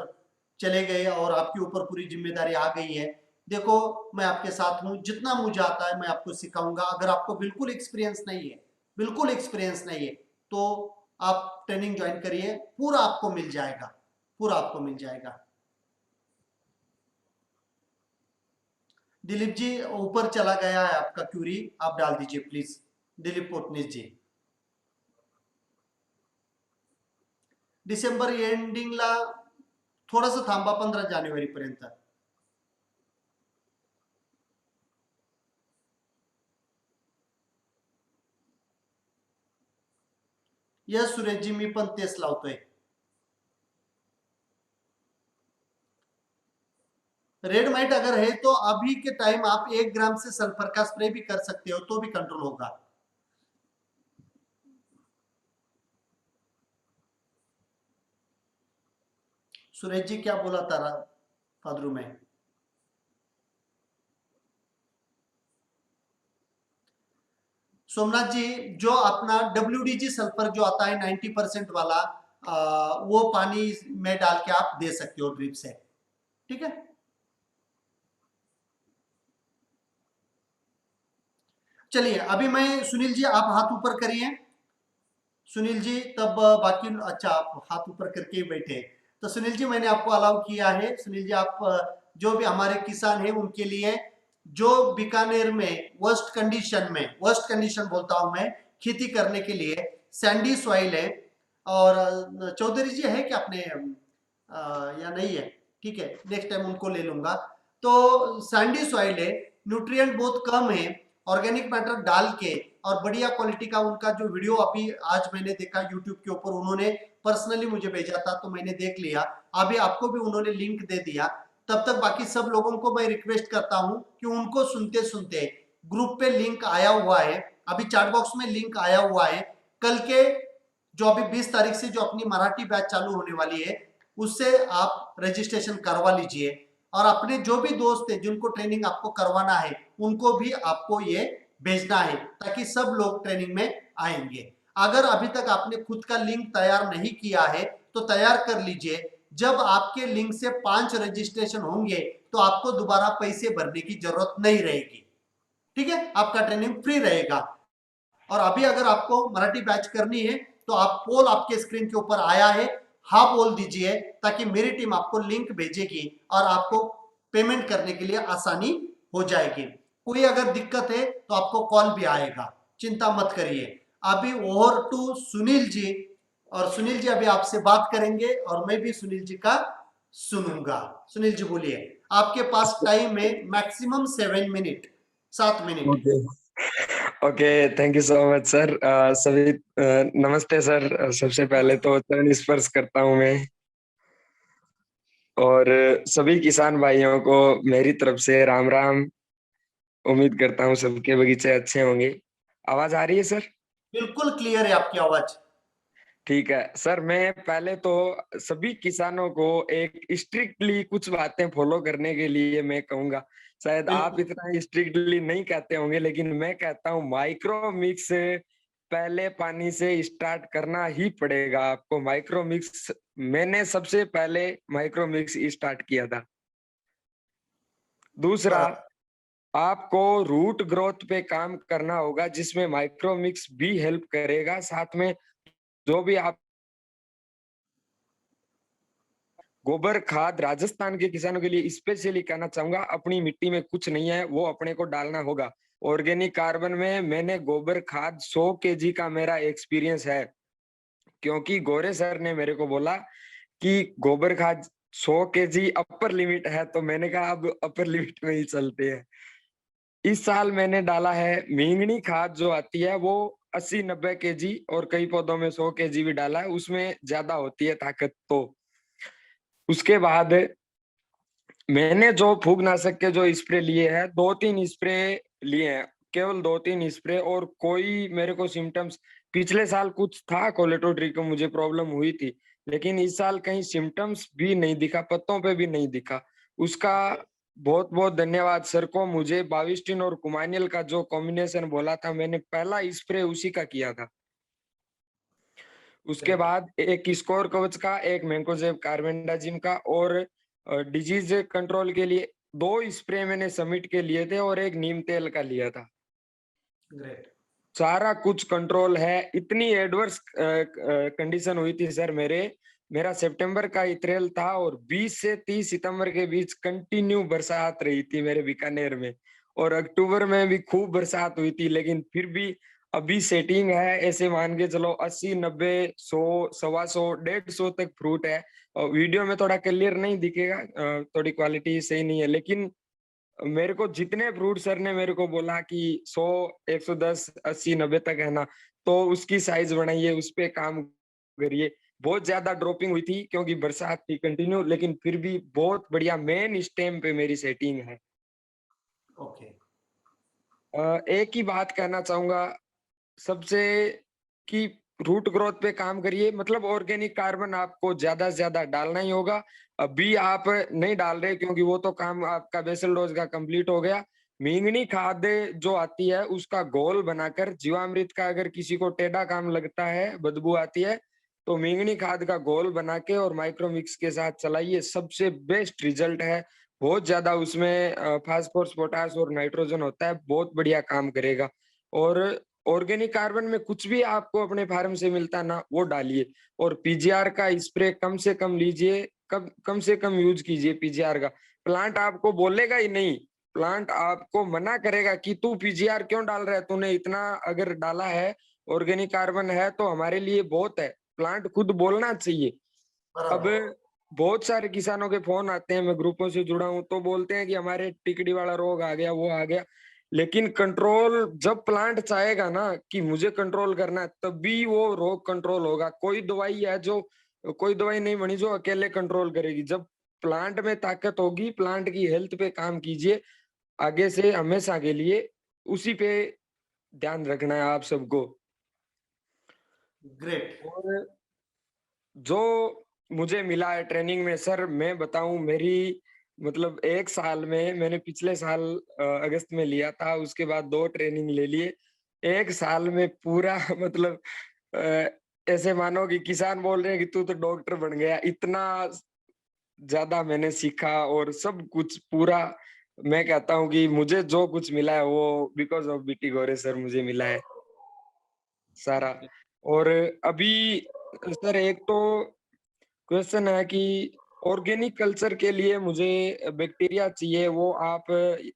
चले गए और आपके ऊपर पूरी जिम्मेदारी आ गई है। देखो, मैं आपके साथ हूँ, जितना मुझे आता है मैं आपको सिखाऊंगा। अगर आपको बिल्कुल एक्सपीरियंस नहीं है, बिल्कुल एक्सपीरियंस नहीं है, तो आप ट्रेनिंग ज्वाइन करिए, पूरा आपको मिल जाएगा, पूरा आपको मिल जाएगा। दिलीप जी, ऊपर चला गया है आपका क्यूरी, आप डाल दीजिए प्लीज, दिलीप पोतनीस जी। डिसेंबर एंडिंगला थोडंसं थांबा, 15 जानेवारी पर्यंत। यस सुरेशजी, मी पण तेच लावतोय। रेड माइट अगर है तो अभी के टाइम आप 1 ग्राम से सल्फर का स्प्रे भी कर सकते हो, तो भी कंट्रोल होगा। सुरेश जी क्या बोला था फादरू में? सोमनाथ जी, जो अपना WDG सल्फर जो आता है 90% वाला, वो पानी में डाल के आप दे सकते हो ड्रिप से, ठीक है। चलिए, अभी मैं, सुनील जी आप हाथ ऊपर करिए। सुनील जी, तब बाकी, अच्छा आप हाथ ऊपर करके ही बैठे। तो सुनील जी, मैंने आपको अलाउ किया है। सुनील जी, आप जो भी हमारे किसान हैं उनके लिए, जो बीकानेर में वर्स्ट कंडीशन बोलता हूं मैं, खेती करने के लिए सैंडी सॉइल है। और चौधरी जी है कि आपने या नहीं है? ठीक है, नेक्स्ट टाइम उनको ले लूंगा। तो सैंडी सॉइल है, न्यूट्रिएंट बहुत कम है, ऑर्गेनिक मैटर डाल के, और बढ़िया क्वालिटी का उनका जो वीडियो अभी आज मैंने देखा यूट्यूब के ऊपर, उन्होंने पर्सनली मुझे भेजा था तो मैंने देख लिया। अभी आपको भी उन्होंने लिंक दे दिया। तब तक बाकी सब लोगों को मैं रिक्वेस्ट करता हूं कि उनको सुनते सुनते, ग्रुप पे लिंक आया हुआ है, अभी चैट बॉक्स में लिंक आया हुआ है। कल के, जो अभी 20 तारीख से जो अपनी मराठी बैच चालू होने वाली है, उससे आप रजिस्ट्रेशन करवा लीजिए। और अपने जो भी दोस्त है जिनको ट्रेनिंग आपको करवाना है, उनको भी आपको ये भेजना है, ताकि सब लोग ट्रेनिंग में आएंगे। अगर अभी तक आपने खुद का लिंक तैयार नहीं किया है तो तैयार कर लीजिए। जब आपके लिंक से 5 रजिस्ट्रेशन होंगे तो आपको दोबारा पैसे भरने की जरूरत नहीं रहेगी, ठीक है, आपका ट्रेनिंग फ्री रहेगा। और अभी अगर आपको मराठी बैच करनी है तो आप, पोल आपके स्क्रीन के ऊपर आया है, हाँ बोल दीजिए, ताकि मेरी टीम आपको लिंक भेजेगी और आपको पेमेंट करने के लिए आसानी हो जाएगी। कोई अगर दिक्कत है तो आपको कॉल भी आएगा, चिंता मत करिए। अभी ओवर टू सुनील जी, और सुनील जी अभी आपसे बात करेंगे और मैं भी सुनील जी का सुनूंगा। सुनील जी बोलिए, आपके पास टाइम है maximum 7 minute, 7 minute. Okay okay, thank you so much sir. सभी नमस्ते सर। सबसे पहले तो चरण स्पर्श करता हूं मैं, और सभी किसान भाइयों को मेरी तरफ से राम राम। उम्मीद करता हूँ सबके बगीचे अच्छे होंगे। आवाज आ रही है सर? बिल्कुल क्लियर है आपकी आवाज। ठीक है सर, मैं पहले तो सभी किसानों को एक स्ट्रिक्टली कुछ बातें फॉलो करने के लिए मैं कहूंगा। शायद आप बिल्कुल। इतना स्ट्रिक्टली नहीं कहते होंगे, लेकिन मैं कहता हूँ माइक्रो मिक्स पहले पानी से स्टार्ट करना ही पड़ेगा आपको। माइक्रो मिक्स मैंने सबसे पहले माइक्रो मिक्स स्टार्ट किया था। दूसरा, बराबर। आपको रूट ग्रोथ पे काम करना होगा, जिसमें माइक्रो मिक्स भी हेल्प करेगा। साथ में जो भी आप गोबर खाद राजस्थान के किसानों के लिए स्पेशली कहना चाहूंगा, अपनी मिट्टी में कुछ नहीं है, वो अपने को डालना होगा। ऑर्गेनिक कार्बन में मैंने गोबर खाद 100 केजी का मेरा एक्सपीरियंस है, क्योंकि गोरे सर ने मेरे को बोला कि गोबर खाद 100 केजी अपर लिमिट है, तो मैंने कहा अब अपर लिमिट में ही चलते हैं। इस साल मैंने डाला है मींगनी खाद जो आती है, वो 80-90 केजी, और कई पौधों में 100 केजी भी डाला है, उसमें ज्यादा होती है ताकत। तो उसके बाद मैंने जो फूगनाशक के जो स्प्रे लिए हैं, 2-3 स्प्रे लिए हैं, केवल 2-3 स्प्रे, और कोई मेरे को सिम्टम्स, पिछले साल कुछ था कोलेटोट्री को मुझे प्रॉब्लम हुई थी, लेकिन इस साल कहीं सिम्टम्स भी नहीं दिखा, पत्तों पे भी नहीं दिखा। उसका बहुत बहुत धन्यवाद सर को। मुझे बाविस्टिन और कुमानियल का जो कॉम्बिनेशन बोला था, मैंने पहला स्प्रे उसी का किया था। उसके ग्रेट। बाद एक स्कोर कवच का, एक मैंकोजेब कार्बेंडाजिम का, और डिजीज कंट्रोल के लिए 2 स्प्रे मैंने समिट के लिए थे, और एक नीम तेल का लिया था। ग्रेट। सारा कुछ कंट्रोल है। इतनी एडवर्स कंडीशन हुई थी सर मेरा सितंबर का इत्रेल था, और 20 से 30 सितंबर के बीच कंटिन्यू बरसात रही थी मेरे बीकानेर में, और अक्टूबर में भी खूब बरसात हुई थी, लेकिन फिर भी अभी सेटिंग है। ऐसे मान के चलो 80-90 100 125 150 तक फ्रूट है। और वीडियो में थोड़ा क्लियर नहीं दिखेगा, थोड़ी क्वालिटी सही नहीं है, लेकिन मेरे को जितने फ्रूट सर ने मेरे को बोला कि 100 110 80 90 तक है ना, तो उसकी साइज बढ़ाइए, उस पे काम करिए। बहुत ज्यादा ड्रॉपिंग हुई थी क्योंकि बरसात थी कंटिन्यू, लेकिन फिर भी बहुत बढ़िया मेन स्टेम पे मेरी सेटिंग है। ओके। एक ही बात कहना चाहूंगा सबसे, कि रूट ग्रोथ पे काम करिए, मतलब ऑर्गेनिक कार्बन आपको ज्यादा से ज्यादा डालना ही होगा। अभी आप नहीं डाल रहे क्योंकि वो तो काम आपका बेसल डोज का कंप्लीट हो गया। मींगनी खाद जो आती है, उसका घोल बनाकर, जीवामृत का अगर किसी को टेढ़ा काम लगता है, बदबू आती है, तो मींगनी खाद का घोल बना के और माइक्रोमिक्स के साथ चलाइए, सबसे बेस्ट रिजल्ट है। बहुत ज्यादा उसमें फास्फोरस पोटास और नाइट्रोजन होता है, बहुत बढ़िया काम करेगा। और ऑर्गेनिक कार्बन में कुछ भी आपको अपने फार्म से मिलता है ना, वो डालिए। और पीजीआर का स्प्रे कम से कम लीजिए, कम से कम यूज कीजिए पीजीआर का। प्लांट आपको बोलेगा ही नहीं, प्लांट आपको मना करेगा कि तू पीजीआर क्यों डाल रहा है, तूने इतना अगर डाला है, ऑर्गेनिक कार्बन है तो हमारे लिए बहुत है। प्लांट खुद बोलना चाहिए। अब बराबर। बहुत सारे किसानों के फोन आते हैं, मैं ग्रुपों से जुड़ा हूं, तो बोलते हैं कि हमारे टिकड़ी वाला रोग आ गया, वो आ गया। लेकिन कंट्रोल जब प्लांट चाहेगा ना कि मुझे कंट्रोल करना है, तभी वो रोग कंट्रोल होगा। कोई दवाई नहीं बनी जो अकेले कंट्रोल करेगी। जब प्लांट में ताकत होगी, प्लांट की हेल्थ पे काम कीजिए आगे से हमेशा के लिए। उसी पे ध्यान रखना है आप सबको। ग्रेट। और जो मुझे मिला है ट्रेनिंग में सर, मैं बताऊं, मेरी मतलब 1 साल में मैंने पिछले साल अगस्त में लिया था, उसके बाद 2 ट्रेनिंग ले लिए। 1 साल में पूरा मतलब अ, ऐसे मानो कि किसान बोल रहे हैं कि तू तो डॉक्टर बन गया, इतना ज़्यादा मैंने सीखा। और सब कुछ पूरा, मैं कहता हूँ कि मुझे जो कुछ मिला है वो because of BT Gore sir मुझे मिला है सारा। और अभी सर एक तो क्वेश्चन है कि ऑर्गेनिक कल्चर के लिए मुझे बैक्टीरिया चाहिए, वो आप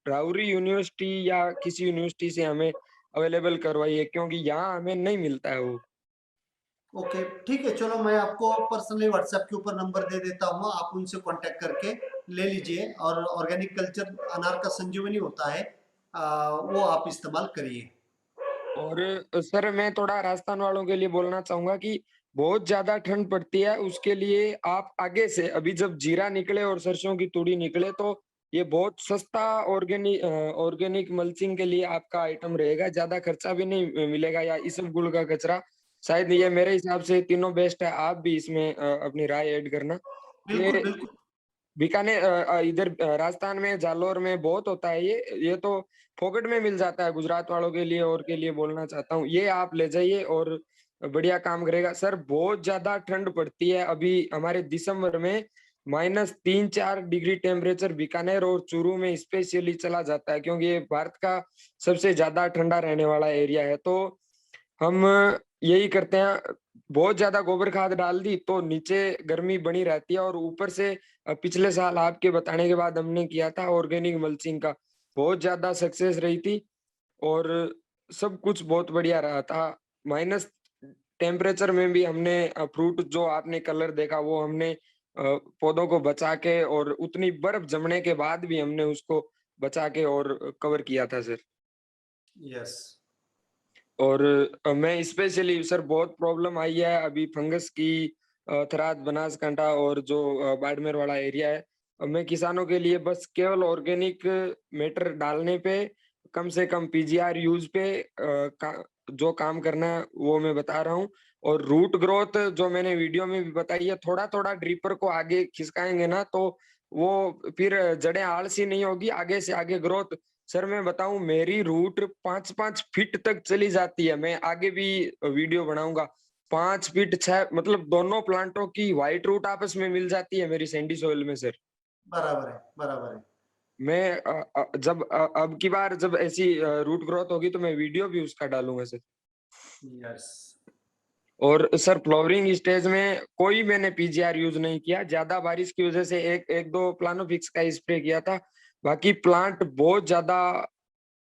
राउरी यूनिवर्सिटी या किसी यूनिवर्सिटी से हमें अवेलेबल करवाइए, क्योंकि यहाँ हमें नहीं मिलता है वो। ओके, ठीक है, चलो मैं आपको पर्सनली व्हाट्सएप के ऊपर नंबर दे देता हूँ, आप उनसे कांटेक्ट करके ले लीजिए, और ऑर्गेनिक कल्चर अनार का संजीवनी होता है, वो आप इस्तेमाल करिए। और सर मैं थोड़ा राजस्थान वालों के लिए बोलना चाहूंगा कि बहुत ज्यादा ठंड पड़ती है, उसके लिए आप आगे से, अभी जब जीरा निकले और सरसों की तूड़ी निकले, तो ये बहुत सस्ता ऑर्गेनिक मल्चिंग के लिए आपका आइटम रहेगा। ज्यादा खर्चा भी नहीं मिलेगा, या इसबगुल का कचरा शायद ये मेरे हिसाब से तीनों बेस्ट है। आप भी इसमें अपनी राय ऐड करना। बिल्कुल, ये बिल्कुल। बीकानेर इधर राजस्थान में जालोर में बहुत होता है ये तो फोकट में मिल जाता है गुजरात वालों के लिए और के लिए बोलना चाहता हूँ। ये आप ले जाइए और बढ़िया काम करेगा। सर बहुत ज़्यादा ठंड पड़ती है अभी हमारे दिसंबर में -3-4 डिग्री टेम्परेचर बीकानेर और चूरू में स्पेशली चला जाता है क्योंकि ये भारत का सबसे ज़्यादा ठंडा रहने वाला एरिया है। तो हम यही करते हैं, बहुत ज़्यादा गोबर खाद डाल दी तो नीचे गर्मी बनी रहती है और ऊपर से पिछले साल आपके बताने के बाद हमने किया था ऑर्गेनिक मल्चिंग का, बहुत ज़्यादा सक्सेस रही थी और सब कुछ बहुत बढ़िया रहा था। माइनस टेम्परेचर में भी हमने फ्रूट जो आपने कलर देखा वो हमने पौधों को बचा के और उतनी बर्फ जमने के बाद भी हमने उसको बचा के और कवर किया था सर। यस। और मैं स्पेशली सर बहुत प्रॉब्लम आई है अभी फंगस की थराद बनासकांठा और जो बाड़मेर वाला एरिया है। मैं किसानों के लिए बस केवल ऑर्गेनिक मैटर डालने पे कम से कम पीजीआर यूज पे जो काम करना है वो मैं बता रहा हूँ। और रूट ग्रोथ जो मैंने वीडियो में भी बताई है, थोड़ा थोड़ा ड्रीपर को आगे खिसकाएंगे ना तो वो फिर जड़ें आलसी नहीं होगी, आगे से आगे ग्रोथ। सर मैं बताऊं मेरी रूट 5-5 फीट तक चली जाती है। मैं आगे भी वीडियो बनाऊंगा। 5 फीट 6 मतलब दोनों प्लांटों की व्हाइट रूट आपस में मिल जाती है मेरी सैंडी सॉइल में सर। बराबर है, बराबर है। मैं जब अब की बार जब ऐसी रूट ग्रोथ होगी तो मैं वीडियो भी उसका डालूंगा सर। यस। और सर फ्लावरिंग स्टेज में कोई मैंने पीजीआर यूज नहीं किया। ज्यादा बारिश की वजह से एक दो प्लानोफिक्स का स्प्रे किया था। बाकी प्लांट बहुत ज्यादा,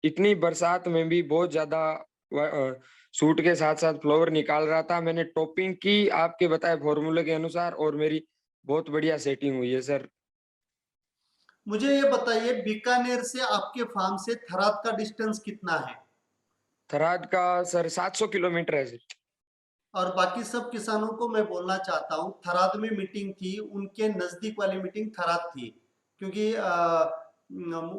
इतनी बरसात में भी बहुत ज्यादा सूट के साथ साथ फ्लावर निकाल रहा था। मैंने टॉपिंग की आपके बताए फॉर्मूले के अनुसार और मेरी बहुत बढ़िया सेटिंग हुई है सर। मुझे ये बताइए बीकानेर से आपके फार्म से थराद का डिस्टेंस कितना है? थराद का सर 700 किलोमीटर है सर। और बाकी सब किसानों को मैं बोलना चाहता हूँ, थराद में मीटिंग थी, उनके नजदीक वाली मीटिंग थराद थी, क्योंकि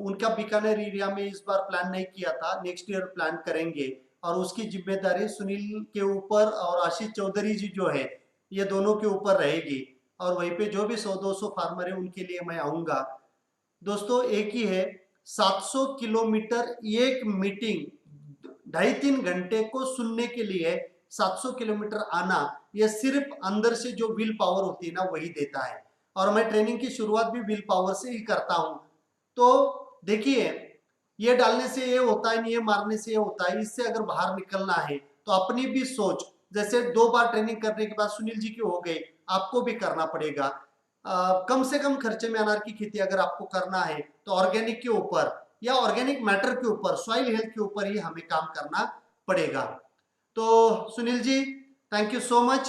उनका बीकानेर एरिया में इस बार प्लान नहीं किया था, नेक्स्ट ईयर प्लान करेंगे। और उसकी जिम्मेदारी सुनील के ऊपर और आशीष चौधरी जी जो है, ये दोनों के ऊपर रहेगी। और वहीं पे जो भी 100-200 फार्मर है उनके लिए मैं आऊंगा। दोस्तों एक ही है, 700 किलोमीटर एक मीटिंग, 2.5-3 घंटे को सुनने के लिए 700 किलोमीटर आना, यह सिर्फ अंदर से जो विल पावर होती है ना वही देता है। और मैं ट्रेनिंग की शुरुआत भी विल पावर से ही करता हूं। तो देखिए, ये डालने से ये होता है नहीं, ये मारने से ये होता है। इससे अगर बाहर निकलना है तो अपनी भी सोच, जैसे 2 बार ट्रेनिंग करने के बाद सुनील जी की हो गई, आपको भी करना पड़ेगा। कम से कम खर्चे में अनार की खेती अगर आपको करना है तो ऑर्गेनिक के ऊपर या ऑर्गेनिक मैटर के ऊपर, सॉइल हेल्थ के ऊपर ही हमें काम करना पड़ेगा। तो Sunil ji, thank you so much.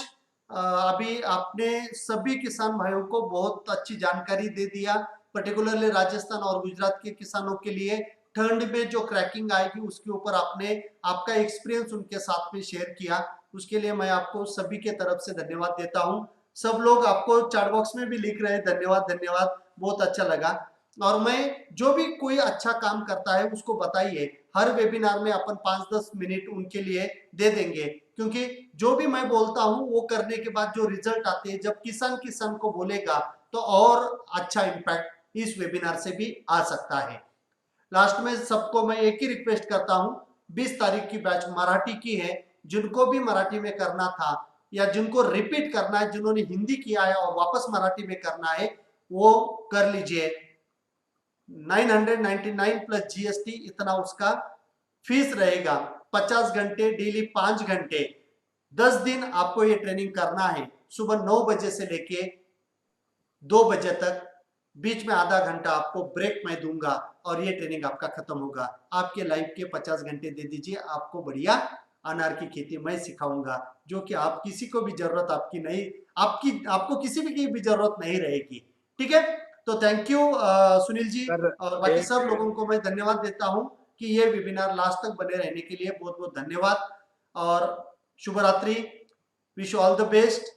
अभी आपने सभी किसान भाइयों को बहुत अच्छी जानकारी दे दिया, पर्टिकुलरली राजस्थान और गुजरात के किसानों के लिए ठंड में जो क्रैकिंग आएगी उसके ऊपर आपने आपका एक्सपीरियंस उनके साथ में शेयर किया। उसके लिए मैं आपको सभी के तरफ से धन्यवाद देता हूं। सब लोग आपको चैट बॉक्स में भी लिख रहे हैं धन्यवाद धन्यवाद, बहुत अच्छा लगा। और मैं जो भी कोई अच्छा काम करता है उसको बताइए, हर वेबिनार में अपन 5-10 मिनट उनके लिए दे देंगे, क्योंकि जो भी मैं बोलता हूं वो करने के बाद जो रिजल्ट आते हैं, जब किसान किसान को बोलेगा तो और अच्छा इम्पैक्ट इस वेबिनार से भी आ सकता है। लास्ट में सबको मैं एक ही रिक्वेस्ट करता हूं, 20 तारीख की बैच मराठी की है, जिनको भी मराठी में करना था या जिनको रिपीट करना है, जिन्होंने हिंदी किया है और वापस मराठी में करना है वो कर लीजिए। 999 प्लस जीएसटी इतना उसका फीस रहेगा। 50 घंटे डेली 5 घंटे 10 दिन आपको ये ट्रेनिंग करना है, सुबह 9 बजे से लेके 2 बजे तक। बीच में आधा घंटा आपको ब्रेक मैं दूंगा और ये ट्रेनिंग आपका खत्म होगा। आपके लाइफ के 50 घंटे दे दीजिए, आपको बढ़िया अनार की खेती मैं सिखाऊंगा, जो कि आप किसी को भी जरूरत आपकी नहीं, आपको किसी भी की भी जरूरत नहीं रहेगी। ठीक है, तो thank you Sunil ji. Sir और बाकी एक सब लोगों को मैं धन्यवाद देता हूं कि ये वेबिनार लास्ट तक बने रहने के लिए बहुत बहुत धन्यवाद। और शुभ रात्रि, विश ऑल द बेस्ट।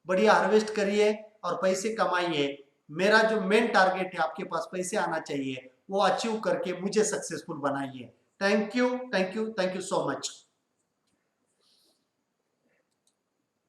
बढ़िया हार्वेस्ट करिए और पैसे कमाइए। मेरा जो मेन टारगेट है, आपके पास पैसे आना चाहिए, वो अचीव करके मुझे सक्सेसफुल बनाइए। Thank you, thank you, thank you so much.